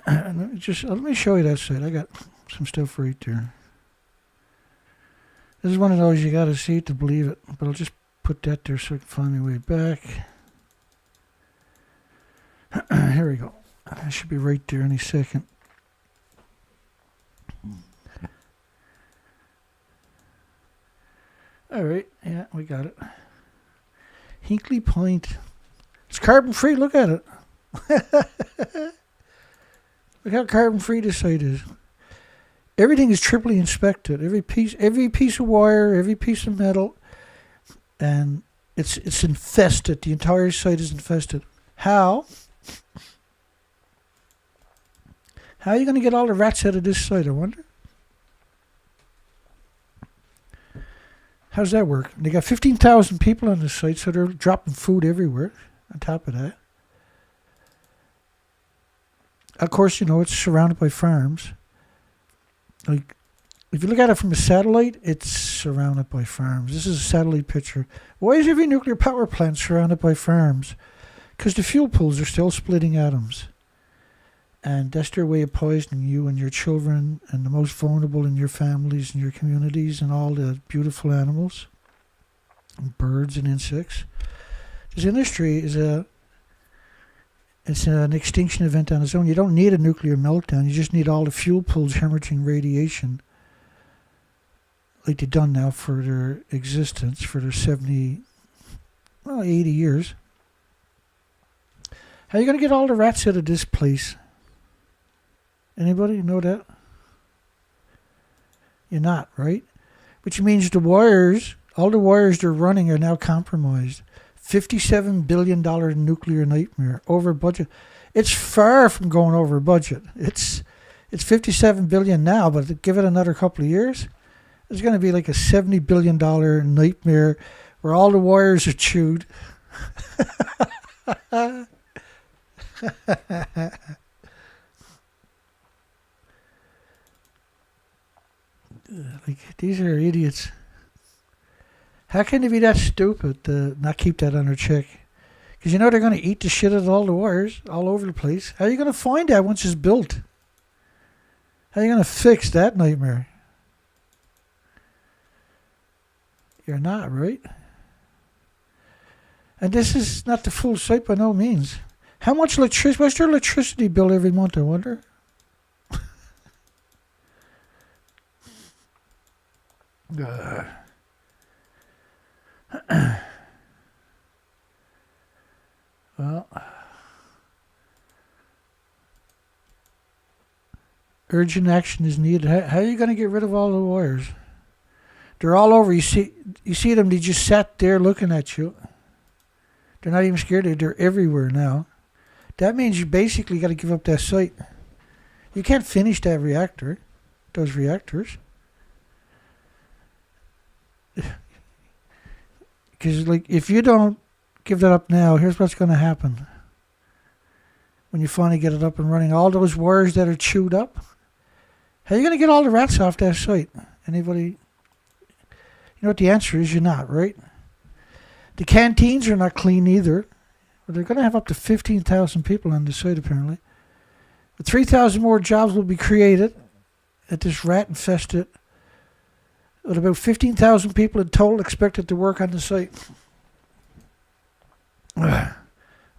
[SPEAKER 3] Let me show you that site. I got some stuff right there. This is one of those you got to see it to believe it, but I'll just put that there so I can find my way back. Here we go. I should be right there any second. All right, yeah, we got it. Hinkley Point. It's carbon free. Look at it. Look how carbon free this site is. Everything is triply inspected. Every piece of wire, every piece of metal, and it's infested. The entire site is infested. How are you going to get all the rats out of this site, I wonder? How's that work? They got 15,000 people on this site, so they're dropping food everywhere on top of that. Of course, it's surrounded by farms. Like, if you look at it from a satellite, it's surrounded by farms. This is a satellite picture. Why is every nuclear power plant surrounded by farms? Because the fuel pools are still splitting atoms. And that's their way of poisoning you and your children and the most vulnerable in your families and your communities and all the beautiful animals and birds and insects. This industry is it's an extinction event on its own. You don't need a nuclear meltdown. You just need all the fuel pools hemorrhaging radiation like they've done now for their existence, for their 80 years. How are you going to get all the rats out of this place? Anybody know that? You're not, right? Which means the wires, all the wires they're running are now compromised. $57 billion nuclear nightmare over budget. It's far from going over budget. It's $57 billion now, but give it another couple of years, it's going to be like a $70 billion nightmare where all the wires are chewed. Like, these are idiots. How can they be that stupid to not keep that under check? Because you know they're going to eat the shit out of all the wires all over the place. How are you going to find that once it's built? How are you going to fix that nightmare? You're not, right? And this is not the full site by no means. How much electricity? What's their electricity bill every month, I wonder? Well, urgent action is needed. How are you going to get rid of all the wires? They're all over. You see them. They just sat there looking at you. They're not even scared. They're everywhere now. That means you basically got to give up that site. You can't finish that reactor. Those reactors. Because, like, if you don't give that up now, here's what's going to happen. When you finally get it up and running, all those wires that are chewed up, how are you going to get all the rats off that site? Anybody? You know what the answer is? You're not, right? The canteens are not clean either. But they're going to have up to 15,000 people on the site, apparently. But 3,000 more jobs will be created at this rat-infested, with about 15,000 people in total expected to work on the site.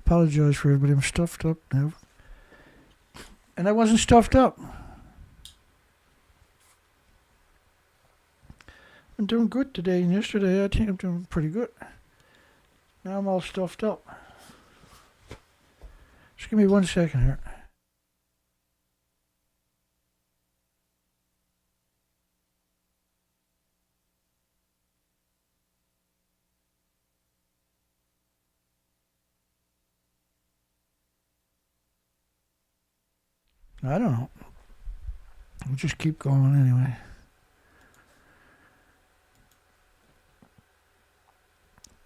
[SPEAKER 3] Apologize for everybody. I'm stuffed up now. And I wasn't stuffed up. I'm doing good today and yesterday. I think I'm doing pretty good. Now I'm all stuffed up. Just give me 1 second here. I don't know. We'll just keep going anyway.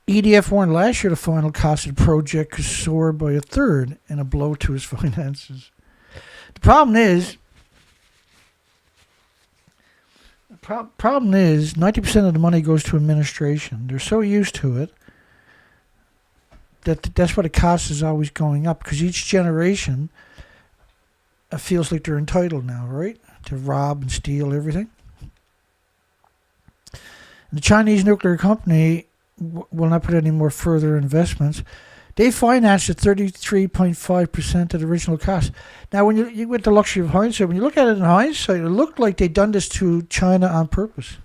[SPEAKER 3] EDF warned last year the final cost of the project could soar by a third in a blow to his finances. The problem is, 90% of the money goes to administration. They're so used to it that's why the cost is always going up, because each generation feels like they're entitled now, right? To rob and steal everything. And the Chinese nuclear company will not put any more further investments. They financed at 33.5% of the original cost. Now, when you with the luxury of hindsight, when you look at it in hindsight, it looked like they'd done this to China on purpose.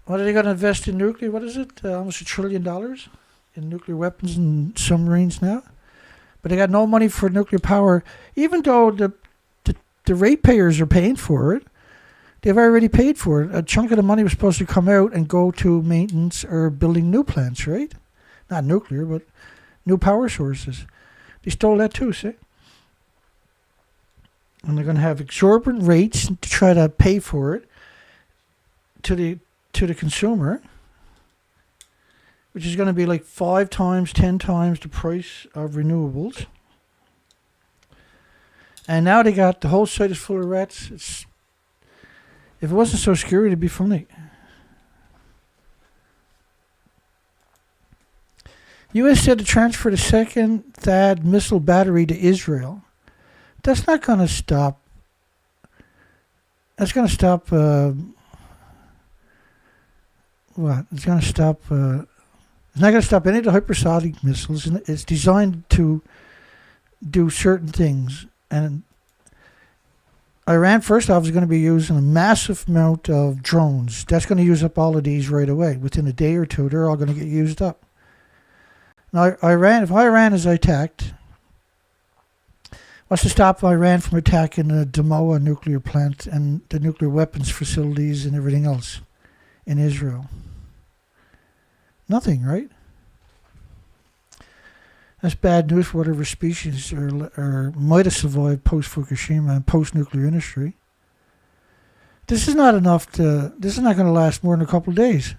[SPEAKER 3] What are they going to invest in nuclear? What is it? Almost $1 trillion in nuclear weapons and submarines now. But they got no money for nuclear power, even though the ratepayers are paying for it. They've already paid for it. A chunk of the money was supposed to come out and go to maintenance or building new plants, right? Not nuclear, but new power sources. They stole that too, see? And they're going to have exorbitant rates to try to pay for it to the consumer, which is going to be like 5 times, 10 times the price of renewables. And now they got the whole site is full of rats. If it wasn't so scary, it'd be funny. U.S. said to transfer the second THAAD missile battery to Israel. That's not going to stop. That's going to stop. What? It's going to stop. It's not going to stop any of the hypersonic missiles. And it's designed to do certain things. And Iran, first off, is going to be using a massive amount of drones. That's going to use up all of these right away. Within a day or two, they're all going to get used up. Now, if Iran is attacked, what's to stop Iran from attacking the Damoa nuclear plant and the nuclear weapons facilities and everything else in Israel? Nothing, right? That's bad news for whatever species might have survived post-Fukushima and post-nuclear industry. This is not enough to... This is not going to last more than a couple of days.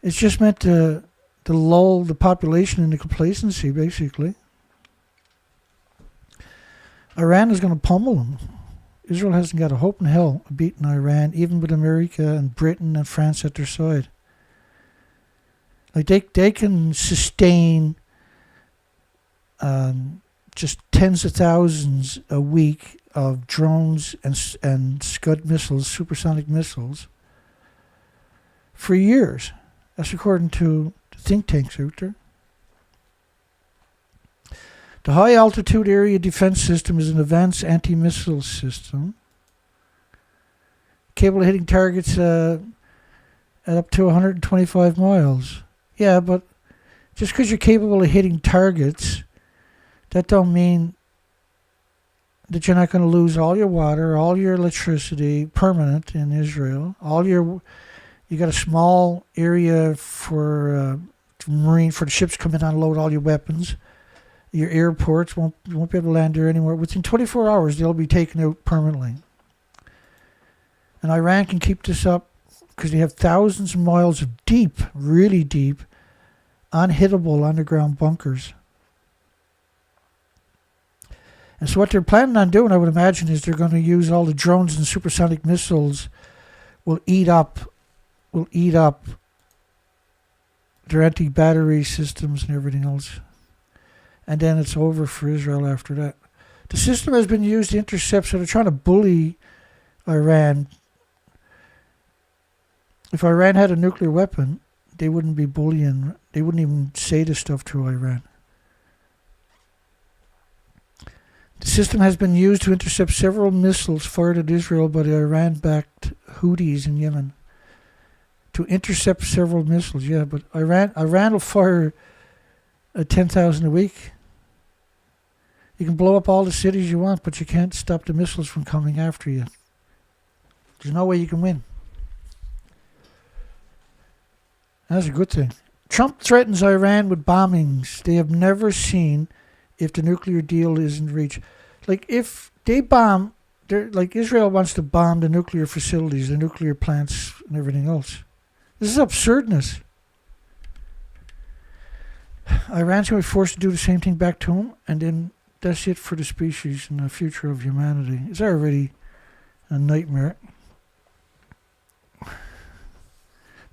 [SPEAKER 3] It's just meant to to lull the population into complacency, basically. Iran is going to pummel them. Israel hasn't got a hope in hell of beating Iran, even with America and Britain and France at their side. Like they can sustain just tens of thousands a week of drones and Scud missiles, supersonic missiles, for years. That's according to the think tanks out there. The High Altitude Area Defense System is an advanced anti-missile system capable of hitting targets at up to 125 miles. Yeah, but just because you're capable of hitting targets, that don't mean that you're not going to lose all your water, all your electricity, permanent in Israel. You got a small area for marine, for the ships come in and unload all your weapons. Your airports won't be able to land there anymore. Within 24 hours, they'll be taken out permanently. And Iran can keep this up because they have thousands of miles of deep, really deep, unhittable underground bunkers. And so what they're planning on doing, I would imagine, is they're going to use all the drones and supersonic missiles will eat up their anti-battery systems and everything else. And then it's over for Israel after that. The system has been used to intercept, so they're trying to bully Iran. If Iran had a nuclear weapon, they wouldn't be bullying. They wouldn't even say this stuff to Iran. The system has been used to intercept several missiles fired at Israel by the Iran-backed Houthis in Yemen. To intercept several missiles, yeah, but Iran will fire 10,000 a week. You can blow up all the cities you want, but you can't stop the missiles from coming after you. There's no way you can win. That's a good thing. Trump threatens Iran with bombings they have never seen if the nuclear deal isn't reached. Like, if they bomb, like Israel wants to bomb the nuclear facilities, the nuclear plants, and everything else. This is absurdness. Iran's going to be forced to do the same thing back to them, and then that's it for the species and the future of humanity. It's already a nightmare.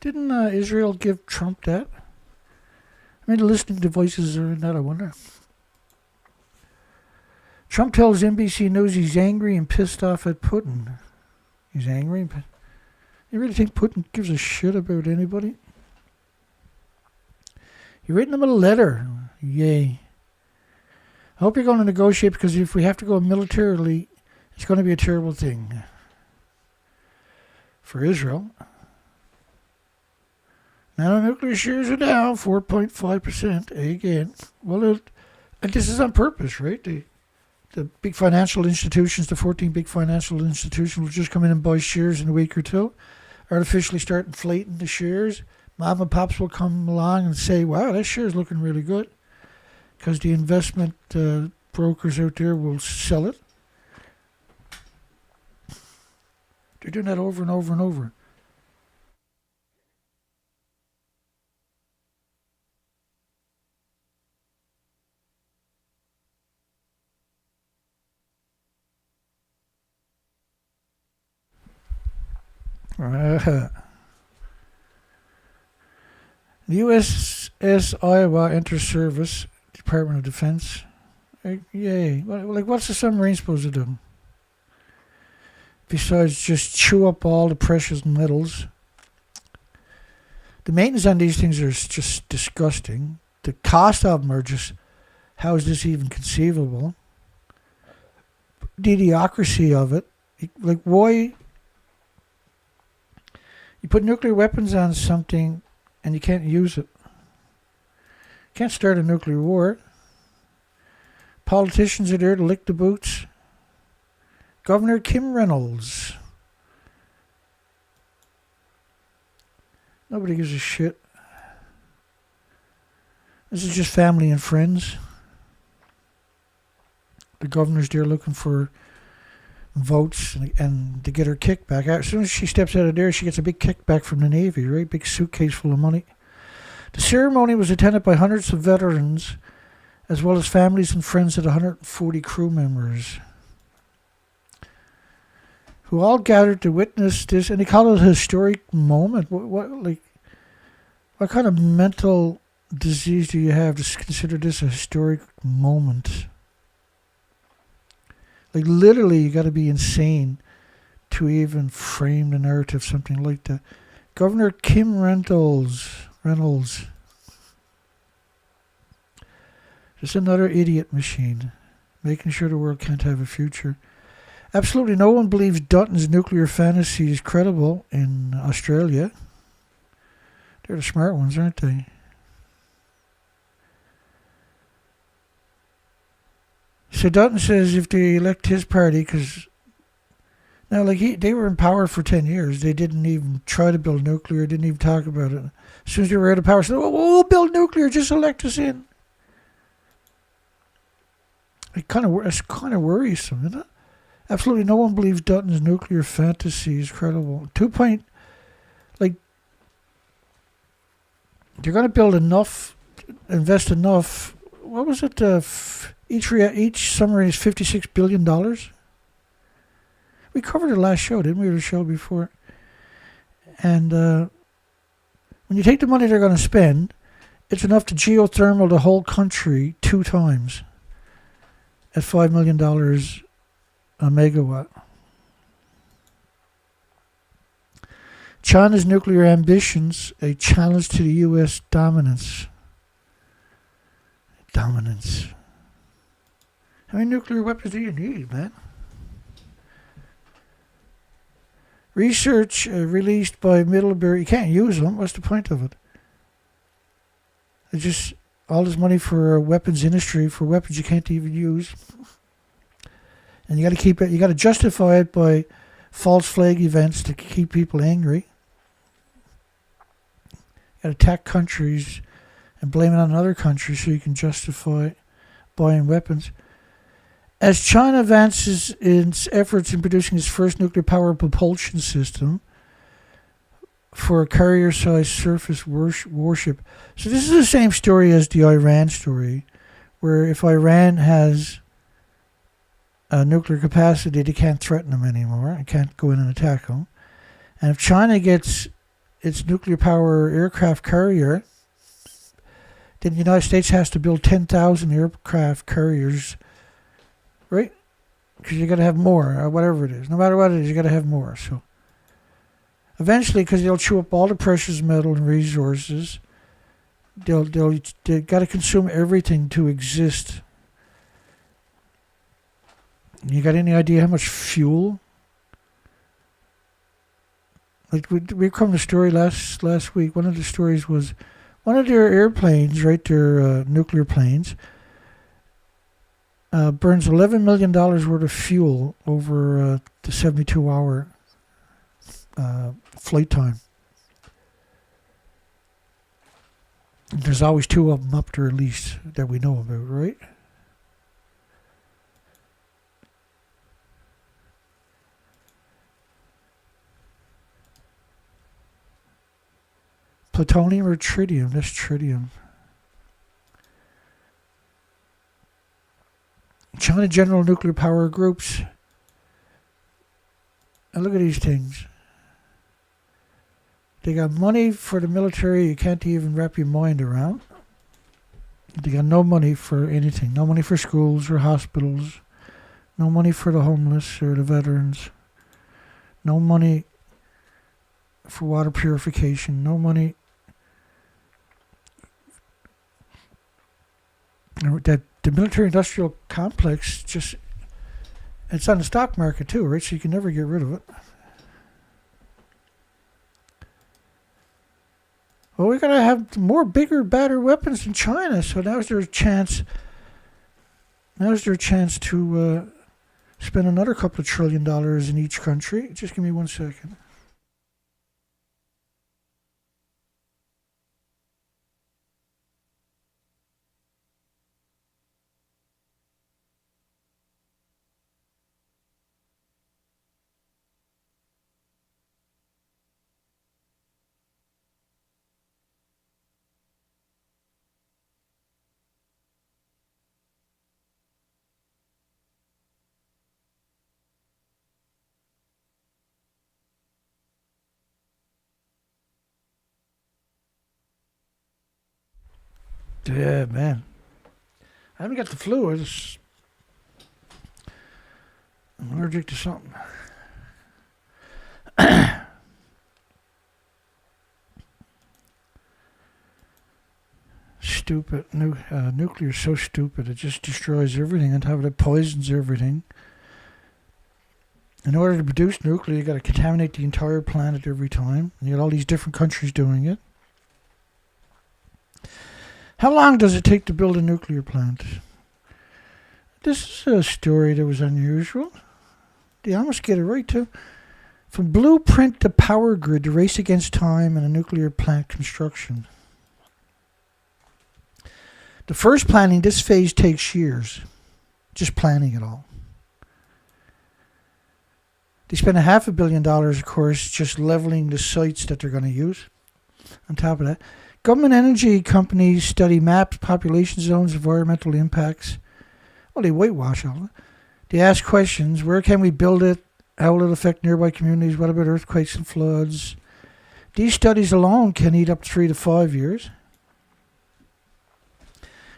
[SPEAKER 3] Didn't Israel give Trump that? I mean, the listening devices are in that, I wonder. Trump tells NBC News he's angry and pissed off at Putin. He's angry? But you really think Putin gives a shit about anybody? You're writing him a letter. Yay. I hope you're going to negotiate, because if we have to go militarily, it's going to be a terrible thing for Israel. Now the nuclear shares are down 4.5% again. Well, and this is on purpose, right? The big financial institutions, the 14 big financial institutions, will just come in and buy shares in a week or two, artificially start inflating the shares. Mom and pops will come along and say, wow, that share is looking really good, because the investment brokers out there will sell it. They're doing that over and over and over. The USS Iowa enters service, Department of Defense. Yay. Like, what's the submarine supposed to do? Besides just chew up all the precious metals. The maintenance on these things are just disgusting. The cost of them are just, how is this even conceivable? The idiocracy of it. Like, why? You put nuclear weapons on something and you can't use it. You can't start a nuclear war. Politicians are there to lick the boots. Governor Kim Reynolds. Nobody gives a shit. This is just family and friends. The governor's there looking for votes and to get her kickback. As soon as she steps out of there, she gets a big kickback from the Navy, right? Big suitcase full of money. The ceremony was attended by hundreds of veterans, as well as families and friends of 140 crew members, who all gathered to witness this, and they call it a historic moment. What kind of mental disease do you have to consider this a historic moment? Like, literally, you got to be insane to even frame the narrative something like that. Governor Kim Reynolds, just another idiot machine, making sure the world can't have a future. Absolutely no one believes Dutton's nuclear fantasy is credible in Australia. They're the smart ones, aren't they? So Dutton says if they elect his party, because now, like, they were in power for 10 years. They didn't even try to build nuclear, didn't even talk about it. As soon as they were out of power, they said, we'll build nuclear, just elect us in. It's kind of worrisome, isn't it? Absolutely no one believes Dutton's nuclear fantasy is credible. They're going to build enough, invest enough. What was it? Each submarine is $56 billion. We covered it last show, didn't we? The show before. And when you take the money they're going to spend, it's enough to geothermal the whole country 2 times at $5 million a megawatt. China's nuclear ambitions, a challenge to the U.S. dominance. Dominance. How many nuclear weapons do you need, man? Research released by Middlebury. You can't use them. What's the point of it? It's just all this money for weapons industry, for weapons you can't even use. And you got to keep it. You got to justify it by false flag events to keep people angry. You got to attack countries and blame it on other countries so you can justify buying weapons. As China advances in its efforts in producing its first nuclear power propulsion system for a carrier-sized surface warship. So this is the same story as the Iran story, where if Iran has a nuclear capacity, they can't threaten them anymore. They can't go in and attack them. And if China gets its nuclear power aircraft carrier, then the United States has to build 10,000 aircraft carriers, right? Because you got to have more, or whatever it is. No matter what it is, you got to have more. So eventually, because they'll chew up all the precious metal and resources, they got to consume everything to exist. You got any idea how much fuel? Like we come to a story last week. One of the stories was one of their airplanes, right? Their nuclear planes burns $11 million worth of fuel over the 72-hour flight time. There's always 2 of them up there at least that we know about, right? Plutonium or tritium? That's tritium. China General Nuclear Power Groups. And look at these things. They got money for the military you can't even wrap your mind around. They got no money for anything. No money for schools or hospitals. No money for the homeless or the veterans. No money for water purification. No money. That the military-industrial complex just, it's on the stock market too, right? So you can never get rid of it. Well, we're going to have more bigger, badder weapons in China, so now's their chance. Now's their chance to spend another couple of $1 trillion in each country. Just give me 1 second. Yeah, man. I haven't got the flu. I'm allergic to something. Stupid. Nuclear is so stupid. It just destroys everything. On top of it, poisons everything. In order to produce nuclear, you got to contaminate the entire planet every time. And you got all these different countries doing it. How long does it take to build a nuclear plant? This is a story that was unusual. They almost get it right, too. From blueprint to power grid, the race against time and a nuclear plant construction. The first planning, this phase takes years. Just planning it all. They spend $500 million, of course, just leveling the sites that they're going to use. On top of that, government energy companies study maps, population zones, environmental impacts. Well, they whitewash all of it. They ask questions. Where can we build it? How will it affect nearby communities? What about earthquakes and floods? These studies alone can eat up 3 to 5 years.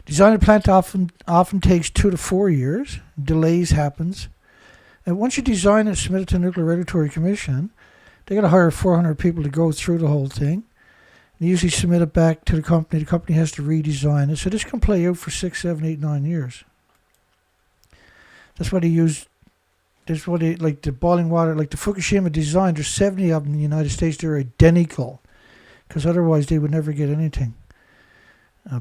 [SPEAKER 3] Design a plant often takes 2 to 4 years. Delays happens. And once you design it and submit it to the Nuclear Regulatory Commission, they got to hire 400 people to go through the whole thing. They usually submit it back to the company. The company has to redesign it. So this can play out for 6, 7, 8, 9 years. That's why they use, that's what they, like the boiling water, like the Fukushima design, there's 70 of them in the United States. They're identical. Because otherwise they would never get anything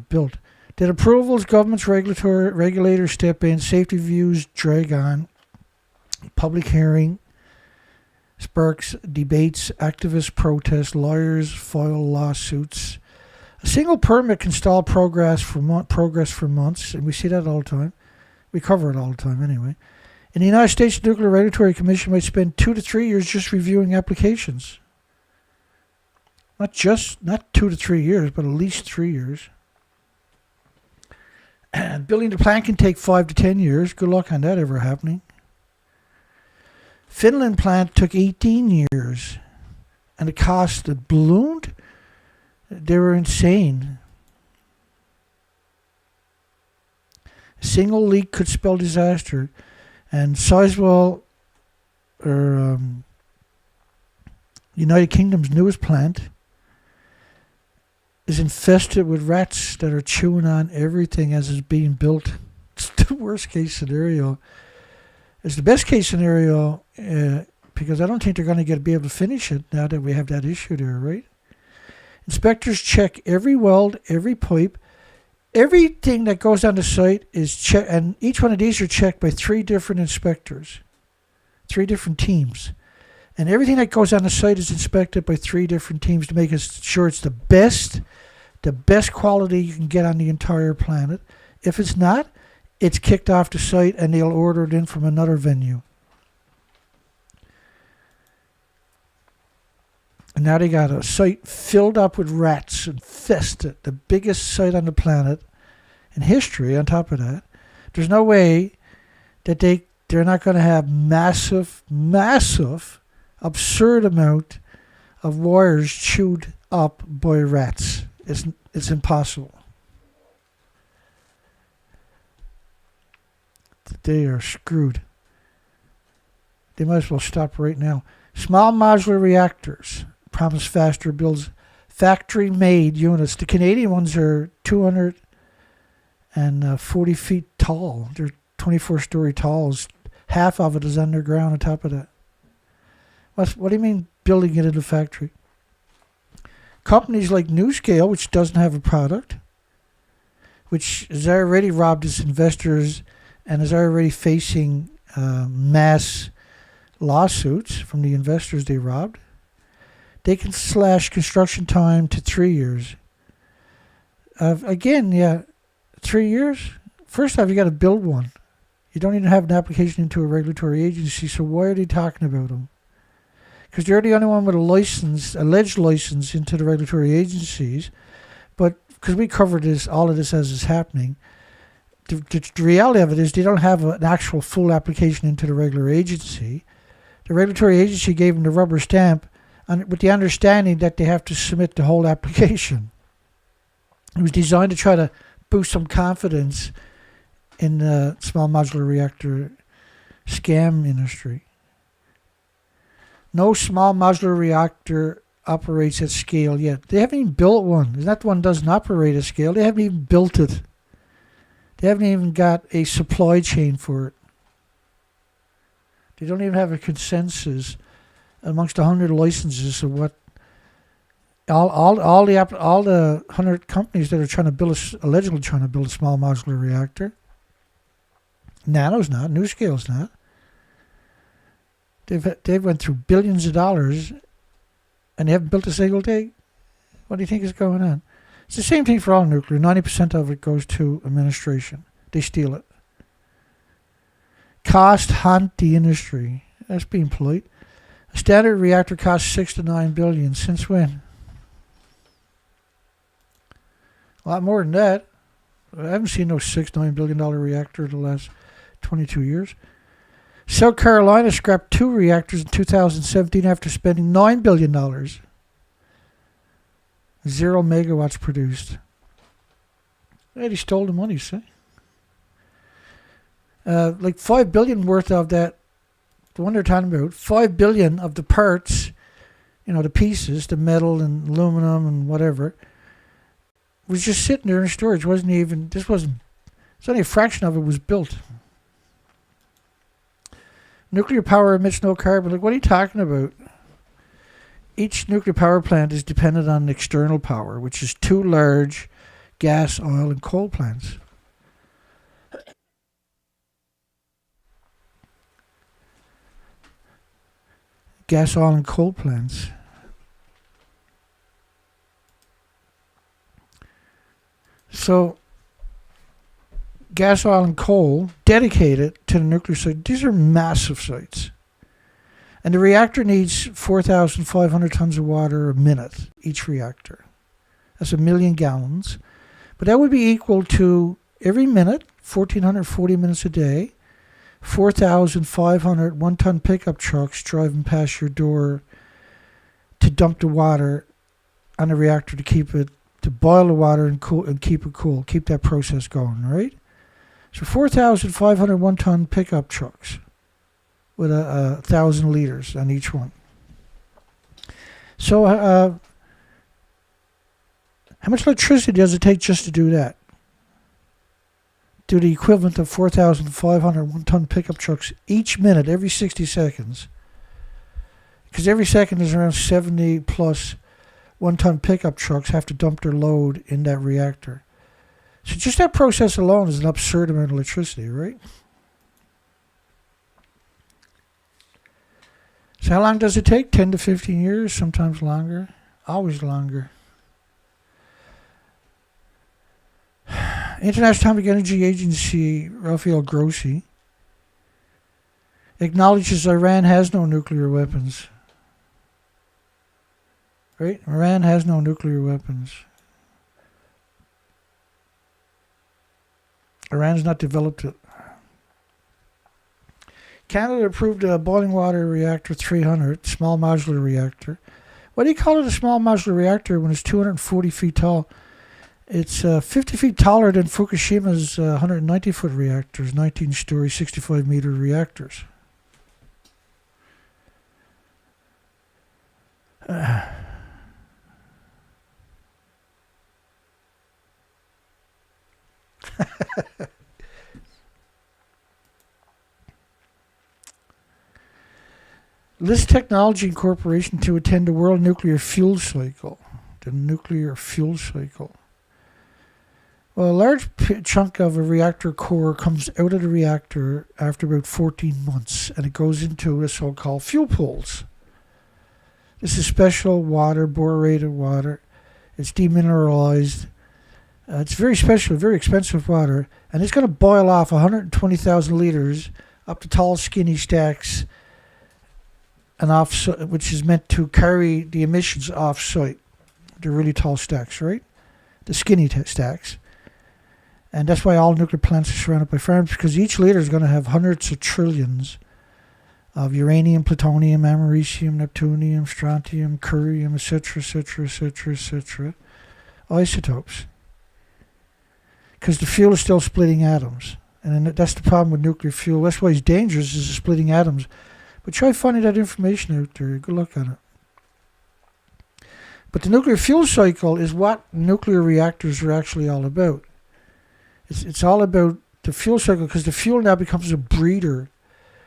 [SPEAKER 3] built. Did approvals, governments, regulators step in, safety reviews drag on, public hearing sparks debates, activists protest, lawyers file lawsuits. A single permit can stall progress for months, and we see that all the time. We cover it all the time anyway. In the United States, the Nuclear Regulatory Commission might spend 2 to 3 years just reviewing applications. Not 2 to 3 years, but at least 3 years. And building the plant can take 5 to 10 years. Good luck on that ever happening. Finland plant took 18 years. And the cost had ballooned. They were insane. A single leak could spell disaster. And Sizewell, or United Kingdom's newest plant, is infested with rats that are chewing on everything as it's being built. It's the worst case scenario. It's the best case scenario because I don't think they're going to be able to finish it now that we have that issue there, right? Inspectors check every weld, every pipe, everything that goes on the site is checked, and each one of these are checked by 3 different inspectors, 3 different teams. And everything that goes on the site is inspected by 3 different teams to make sure it's the best quality you can get on the entire planet. If it's not, it's kicked off the site and they'll order it in from another venue. And now they got a site filled up with rats, infested, the biggest site on the planet in history on top of that. There's no way that they're not going to have massive, absurd amount of wires chewed up by rats. It's impossible. They are screwed. They might as well stop right now. Small modular reactors promise faster builds. Factory-made units. The Canadian ones are 240 feet tall. They're 24-story talls. Half of it is underground on top of that. What do you mean building it in a factory? Companies like NewScale, which doesn't have a product, which has already robbed its investors and is already facing mass lawsuits from the investors they robbed, they can slash construction time to 3 years. Again, 3 years? First off, you got to build one. You don't even have an application into a regulatory agency, so why are they talking about them? Because they're the only one with a license, alleged license into the regulatory agencies. But because we covered all of this as it's happening, the reality of it is they don't have an actual full application into the regular agency. The regulatory agency gave them the rubber stamp with the understanding that they have to submit the whole application. It was designed to try to boost some confidence in the small modular reactor scam industry. No small modular reactor operates at scale yet. They haven't even built one. That one doesn't operate at scale. They haven't even built it. They haven't even got a supply chain for it. They don't even have a consensus amongst 100 licenses of what all the 100 companies that are trying to build allegedly trying to build a small modular reactor. Nano's not. NuScale's not. They've went through billions of dollars, and they haven't built a single thing. What do you think is going on? It's the same thing for all nuclear. 90% of it goes to administration. They steal it. Cost haunt the industry. That's being polite. A standard reactor costs $6 to $9 billion. Since when? A lot more than that. I haven't seen no $6-9 billion reactor in the last 22 years. South Carolina scrapped 2 reactors in 2017 after spending $9 billion. 0 megawatts produced. They stole the money, see? Like $5 billion worth of that, the one they're talking about, $5 billion of the parts, the pieces, the metal and aluminum and whatever, was just sitting there in storage. It's only a fraction of it was built. Nuclear power emits no carbon. Like, what are you talking about? Each nuclear power plant is dependent on external power, which is 2 large gas, oil, and coal plants. Gas, oil, and coal plants. So, gas, oil, and coal dedicated to the nuclear site. These are massive sites. And the reactor needs 4,500 tons of water a minute, each reactor. That's 1 million gallons. But that would be equal to, every minute, 1,440 minutes a day, 4,500 one-ton pickup trucks driving past your door to dump the water on the reactor to boil the water and keep it cool, keep that process going, right? So 4,500 one-ton pickup trucks with 1,000 liters on each one. So how much electricity does it take just to do that? Do the equivalent of 4,500 one-ton pickup trucks each minute, every 60 seconds. Because every second is around 70 plus one-ton pickup trucks have to dump their load in that reactor. So just that process alone is an absurd amount of electricity, right? So how long does it take? 10 to 15 years, sometimes longer, always longer. International Atomic Energy Agency, Rafael Grossi, acknowledges Iran has no nuclear weapons. Right? Iran has no nuclear weapons. Iran's not developed it. Canada approved a boiling water reactor 300, small modular reactor. Why do you call it a small modular reactor when it's 240 feet tall? It's 50 feet taller than Fukushima's 190-foot reactors, 19-story, 65-meter reactors. List Technology Incorporation to attend the World Nuclear Fuel Cycle. The nuclear fuel cycle. Well, a large chunk of a reactor core comes out of the reactor after about 14 months, and it goes into a so-called fuel pools. This is special water, borated water. It's demineralized. It's very special, very expensive water, and it's going to boil off 120,000 liters up to tall, skinny stacks, and which is meant to carry the emissions off-site. The really tall stacks, right? The skinny stacks. And that's why all nuclear plants are surrounded by farms, because each liter is going to have hundreds of trillions of uranium, plutonium, americium, neptunium, strontium, curium, etc., etc., etc., etc., isotopes. because the fuel is still splitting atoms. And that's the problem with nuclear fuel. That's why it's dangerous, is splitting atoms. But try finding that information out there. Good luck on it. But the nuclear fuel cycle is what nuclear reactors are actually all about. It's all about the fuel cycle, because the fuel now becomes a breeder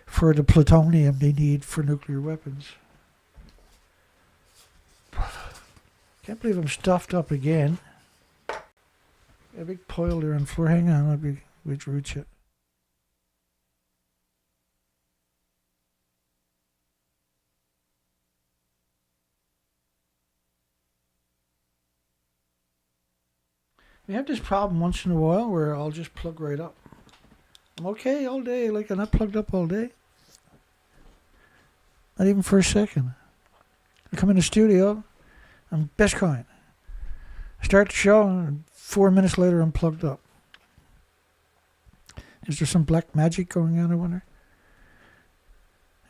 [SPEAKER 3] for the plutonium they need for nuclear weapons. Can't believe I'm stuffed up again. A big pile there on the floor. Hang on, let me reach it. We have this problem once in a while where I'll just plug right up. I'm okay all day, like I'm not plugged up all day. Not even for a second. I come in the studio, I'm best kind. I start the show, and 4 minutes later I'm plugged up. Is there some black magic going on, I wonder?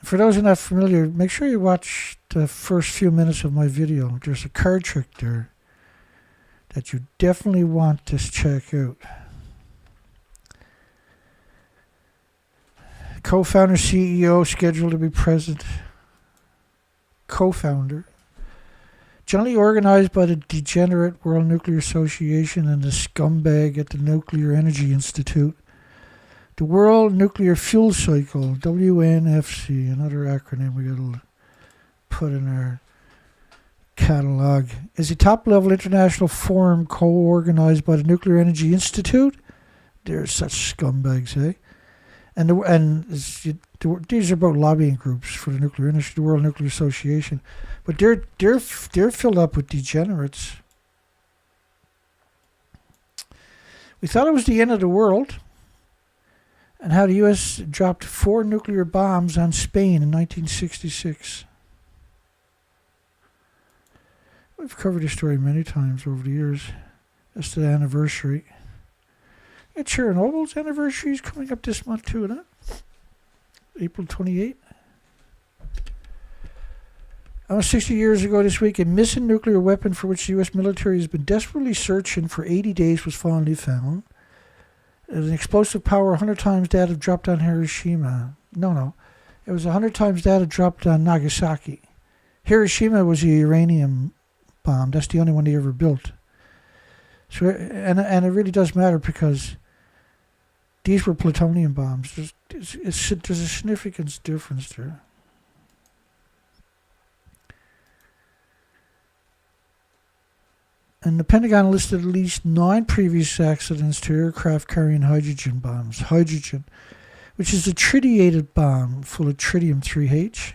[SPEAKER 3] For those who are not familiar, make sure you watch the first few minutes of my video. There's a card trick there that you definitely want to check out. Co-founder, CEO, scheduled to be present. Co-founder. Generally organized by the degenerate World Nuclear Association and the scumbag at the Nuclear Energy Institute. The World Nuclear Fuel Cycle, WNFC, another acronym we gotta put in our catalog, is a top-level international forum co-organized by the Nuclear Energy Institute. They're such scumbags, eh? These are both lobbying groups for the nuclear industry, the World Nuclear Association, but they're filled up with degenerates. We thought it was the end of the world, and how the U.S. dropped 4 nuclear bombs on Spain in 1966. We've covered this story many times over the years. That's the anniversary. And Chernobyl's anniversary is coming up this month too, isn't it? April 28th. Almost 60 years ago this week, a missing nuclear weapon for which the U.S. military has been desperately searching for 80 days was finally found. It was an explosive power 100 times that of dropped on Hiroshima. No. It was 100 times that of dropped on Nagasaki. Hiroshima was a uranium bomb. That's the only one they ever built. So, and it really does matter, because these were plutonium bombs. There's a significant difference there. And the Pentagon listed at least 9 previous accidents to aircraft carrying hydrogen bombs. Hydrogen, which is a tritiated bomb full of tritium-3H.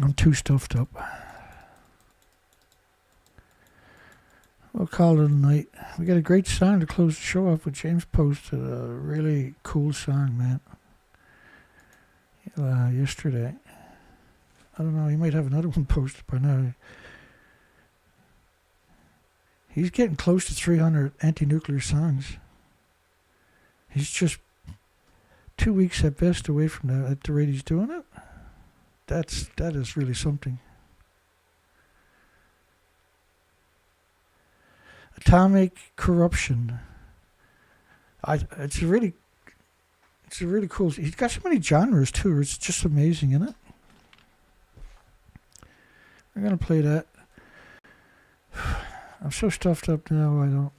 [SPEAKER 3] I'm too stuffed up. We'll call it a night. We got a great song to close the show off with. James posted a really cool song, man. Yesterday. I don't know, he might have another one posted by now. He's getting close to 300 anti-nuclear songs. He's just 2 weeks at best away from that at the rate he's doing it. That is really something. Atomic corruption. It's a really cool. He's got so many genres too. It's just amazing, isn't it? We're gonna play that. I'm so stuffed up now. I don't.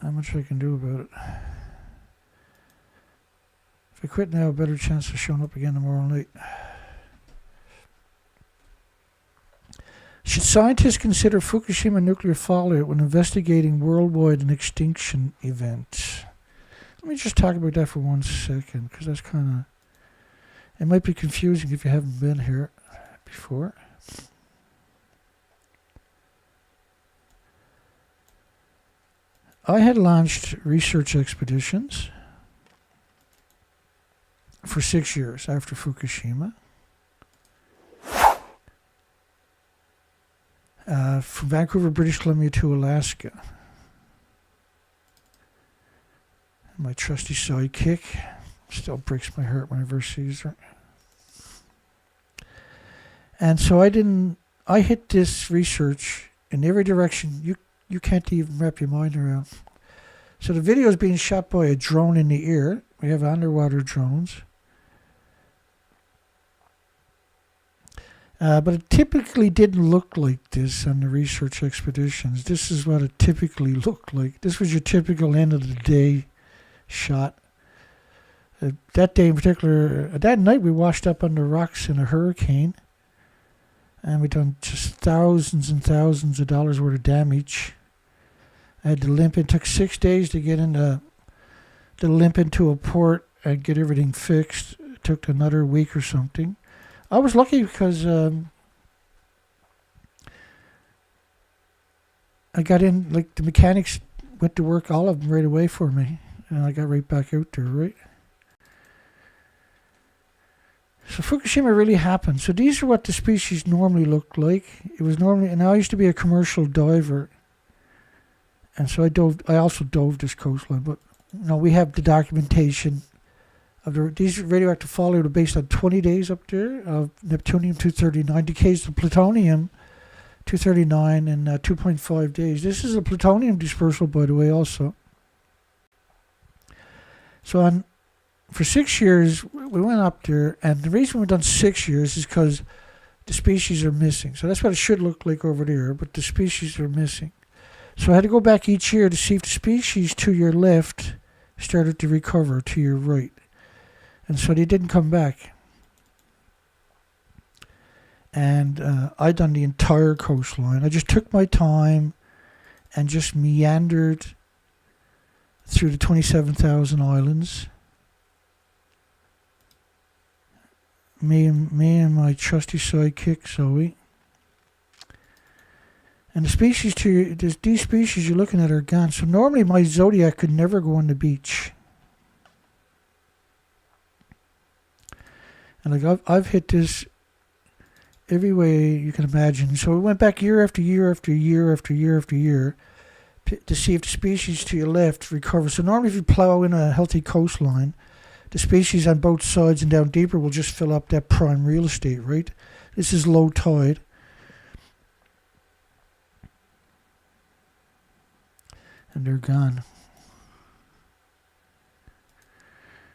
[SPEAKER 3] How much I can do about it. If I quit now, a better chance of showing up again tomorrow night. Should scientists consider Fukushima nuclear fallout when investigating worldwide an extinction event? Let me just talk about that for 1 second, because that's kind of... It might be confusing if you haven't been here before. I had launched research expeditions for 6 years after Fukushima. From Vancouver, British Columbia to Alaska. My trusty sidekick still breaks my heart whenever I see her. And so I hit this research in every direction you can't even wrap your mind around. So the video is being shot by a drone in the air. We have underwater drones. But it typically didn't look like this on the research expeditions. This is what it typically looked like. This was your typical end of the day shot. That day in particular, that night we washed up on the rocks in a hurricane. And we done just thousands and thousands of dollars worth of damage. I had to limp. It took 6 days to get to limp into a port and get everything fixed. It took another week or something. I was lucky because I got in, like the mechanics went to work, all of them right away for me. And I got right back out there, right? So Fukushima really happened. So these are what the species normally looked like. It was normally, and I used to be a commercial diver. And so I also dove this coastline. But, we have the documentation of these radioactive fallout are based on 20 days up there of Neptunium-239, decays to plutonium-239 in 2.5 days. This is a plutonium dispersal, by the way, also. So for 6 years, we went up there, and the reason we've done 6 years is because the species are missing. So that's what it should look like over there, but the species are missing. So I had to go back each year to see if the species to your left started to recover to your right. And so they didn't come back. And I done the entire coastline. I just took my time and just meandered through the 27,000 islands. Me and my trusty sidekick, Zoe. And the species these species you're looking at are gone. So normally my Zodiac could never go on the beach. And like I've hit this every way you can imagine. So we went back year after year after year after year after year to see if the species to your left recover. So normally if you plow in a healthy coastline, the species on both sides and down deeper will just fill up that prime real estate, right? This is low tide. And they're gone.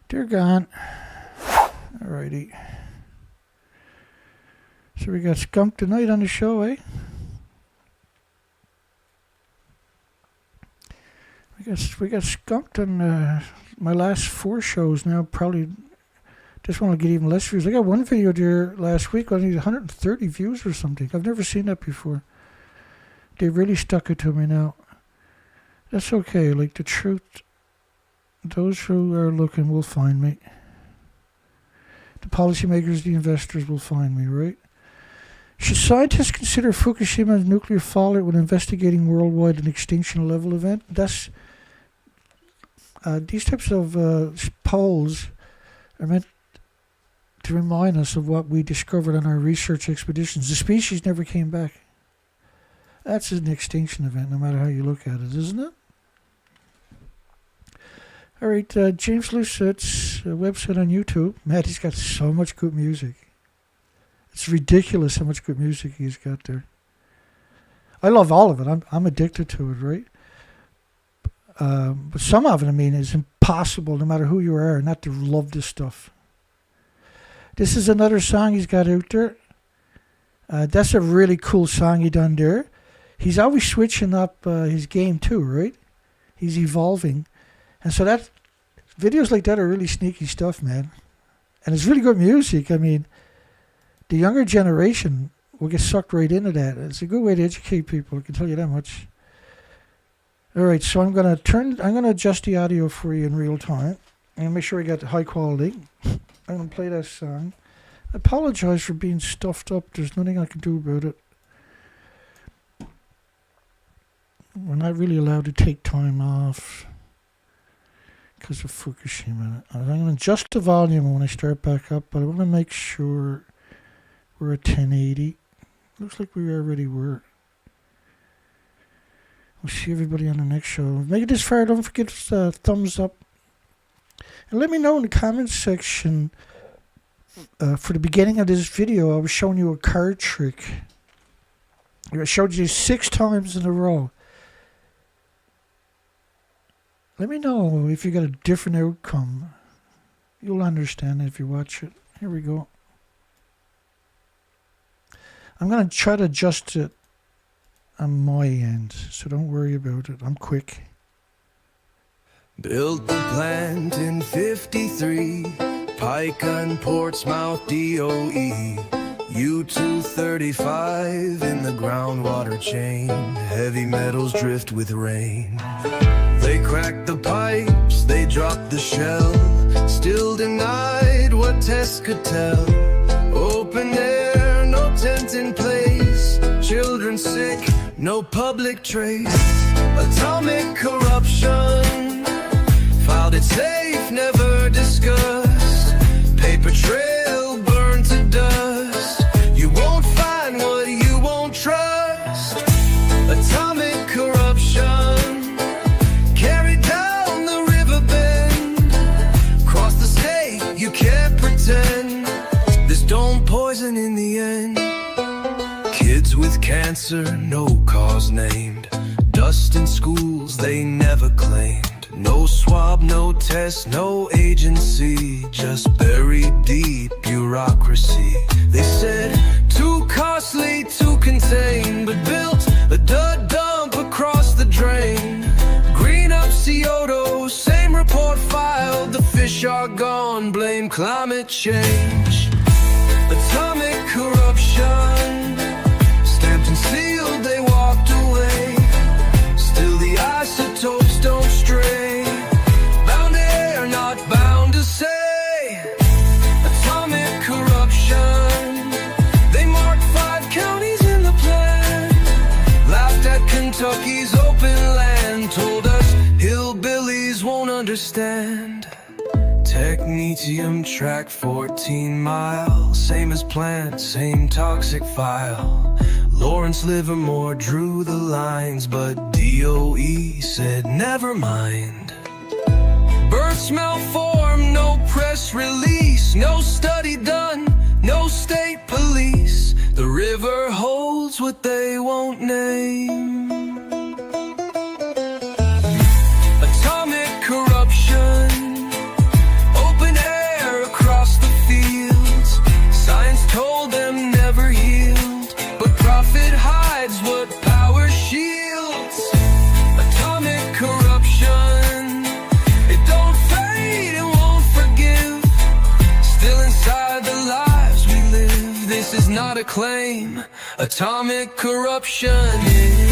[SPEAKER 3] They're gone. Alrighty. So we got skunked tonight on the show, eh? We got skunked on my last 4 shows now. Probably just want to get even less views. I got one video there last week. I need 130 views or something. I've never seen that before. They really stuck it to me now. That's okay. Like the truth, those who are looking will find me. The policymakers, the investors will find me, right? Should scientists consider Fukushima nuclear fallout when investigating worldwide an extinction level event? That's these types of polls are meant to remind us of what we discovered on our research expeditions. The species never came back. That's an extinction event, no matter how you look at it, isn't it? All right, James Lucet's website on YouTube. Man, he's got so much good music. It's ridiculous how much good music he's got there. I love all of it. I'm addicted to it, right? But some of it, I mean, is impossible, no matter who you are, not to love this stuff. This is another song he's got out there. That's a really cool song he done there. He's always switching up his game too, right? He's evolving. And so that videos like that are really sneaky stuff, man. And it's really good music. I mean, the younger generation will get sucked right into that. It's a good way to educate people, I can tell you that much. All right, so I'm gonna adjust the audio for you in real time and make sure we got the high quality. I'm gonna play that song. I apologize for being stuffed up. There's nothing I can do about it. we're not really allowed to take time off because of Fukushima. I'm going to adjust the volume when I start back up, but I want to make sure we're at 1080. Looks like we already were. We'll see everybody on the next show. Make it this far. Don't forget to thumbs up. And let me know in the comments section. For the beginning of this video, I was showing you a card trick. I showed you 6 times in a row. Let me know if you got a different outcome. You'll understand it if you watch it. Here we go. I'm going to try to adjust it on my end, so don't worry about it. I'm quick.
[SPEAKER 7] Built the plant in 53, Pike and Portsmouth DOE. U-235 in the groundwater chain. Heavy metals drift with rain. They cracked the pipes, they dropped the shell. Still denied what tests could tell. Open air, no tent in place. Children sick, no public trace. Atomic corruption, filed it safe, never discussed. Paper trail burned to dust. You won't find what you won't trust. Atomic corruption, carried down the river bend. Across the state, you can't pretend. This don't poison in the end. Kids with cancer, no cause named. Dust in schools they never claimed. No swab, no test, no agency. Just buried deep bureaucracy. They said too costly to contain, but built a dirt dump across the drain. Green up CO2, same report filed. The fish are gone, blame climate change. Atomic corruption, stamped and sealed, they walked away. Still the isotopes don't stray. Bound to air, not bound to say. Atomic corruption, they marked 5 counties in the plan. Laughed at Kentucky's open land. Told us hillbillies won't understand. Technetium track 14 miles. Same as plant, same toxic file. Lawrence Livermore drew the lines, but DOE said never mind. Birth smell form, no press release. No study done, no state police. The river holds what they won't name. Atomic corruption, open air across the fields. Science told them never healed, but profit hides what power shields. Atomic corruption, it don't fade, it won't forgive. Still inside the lives we live. This is not a claim. Atomic corruption is.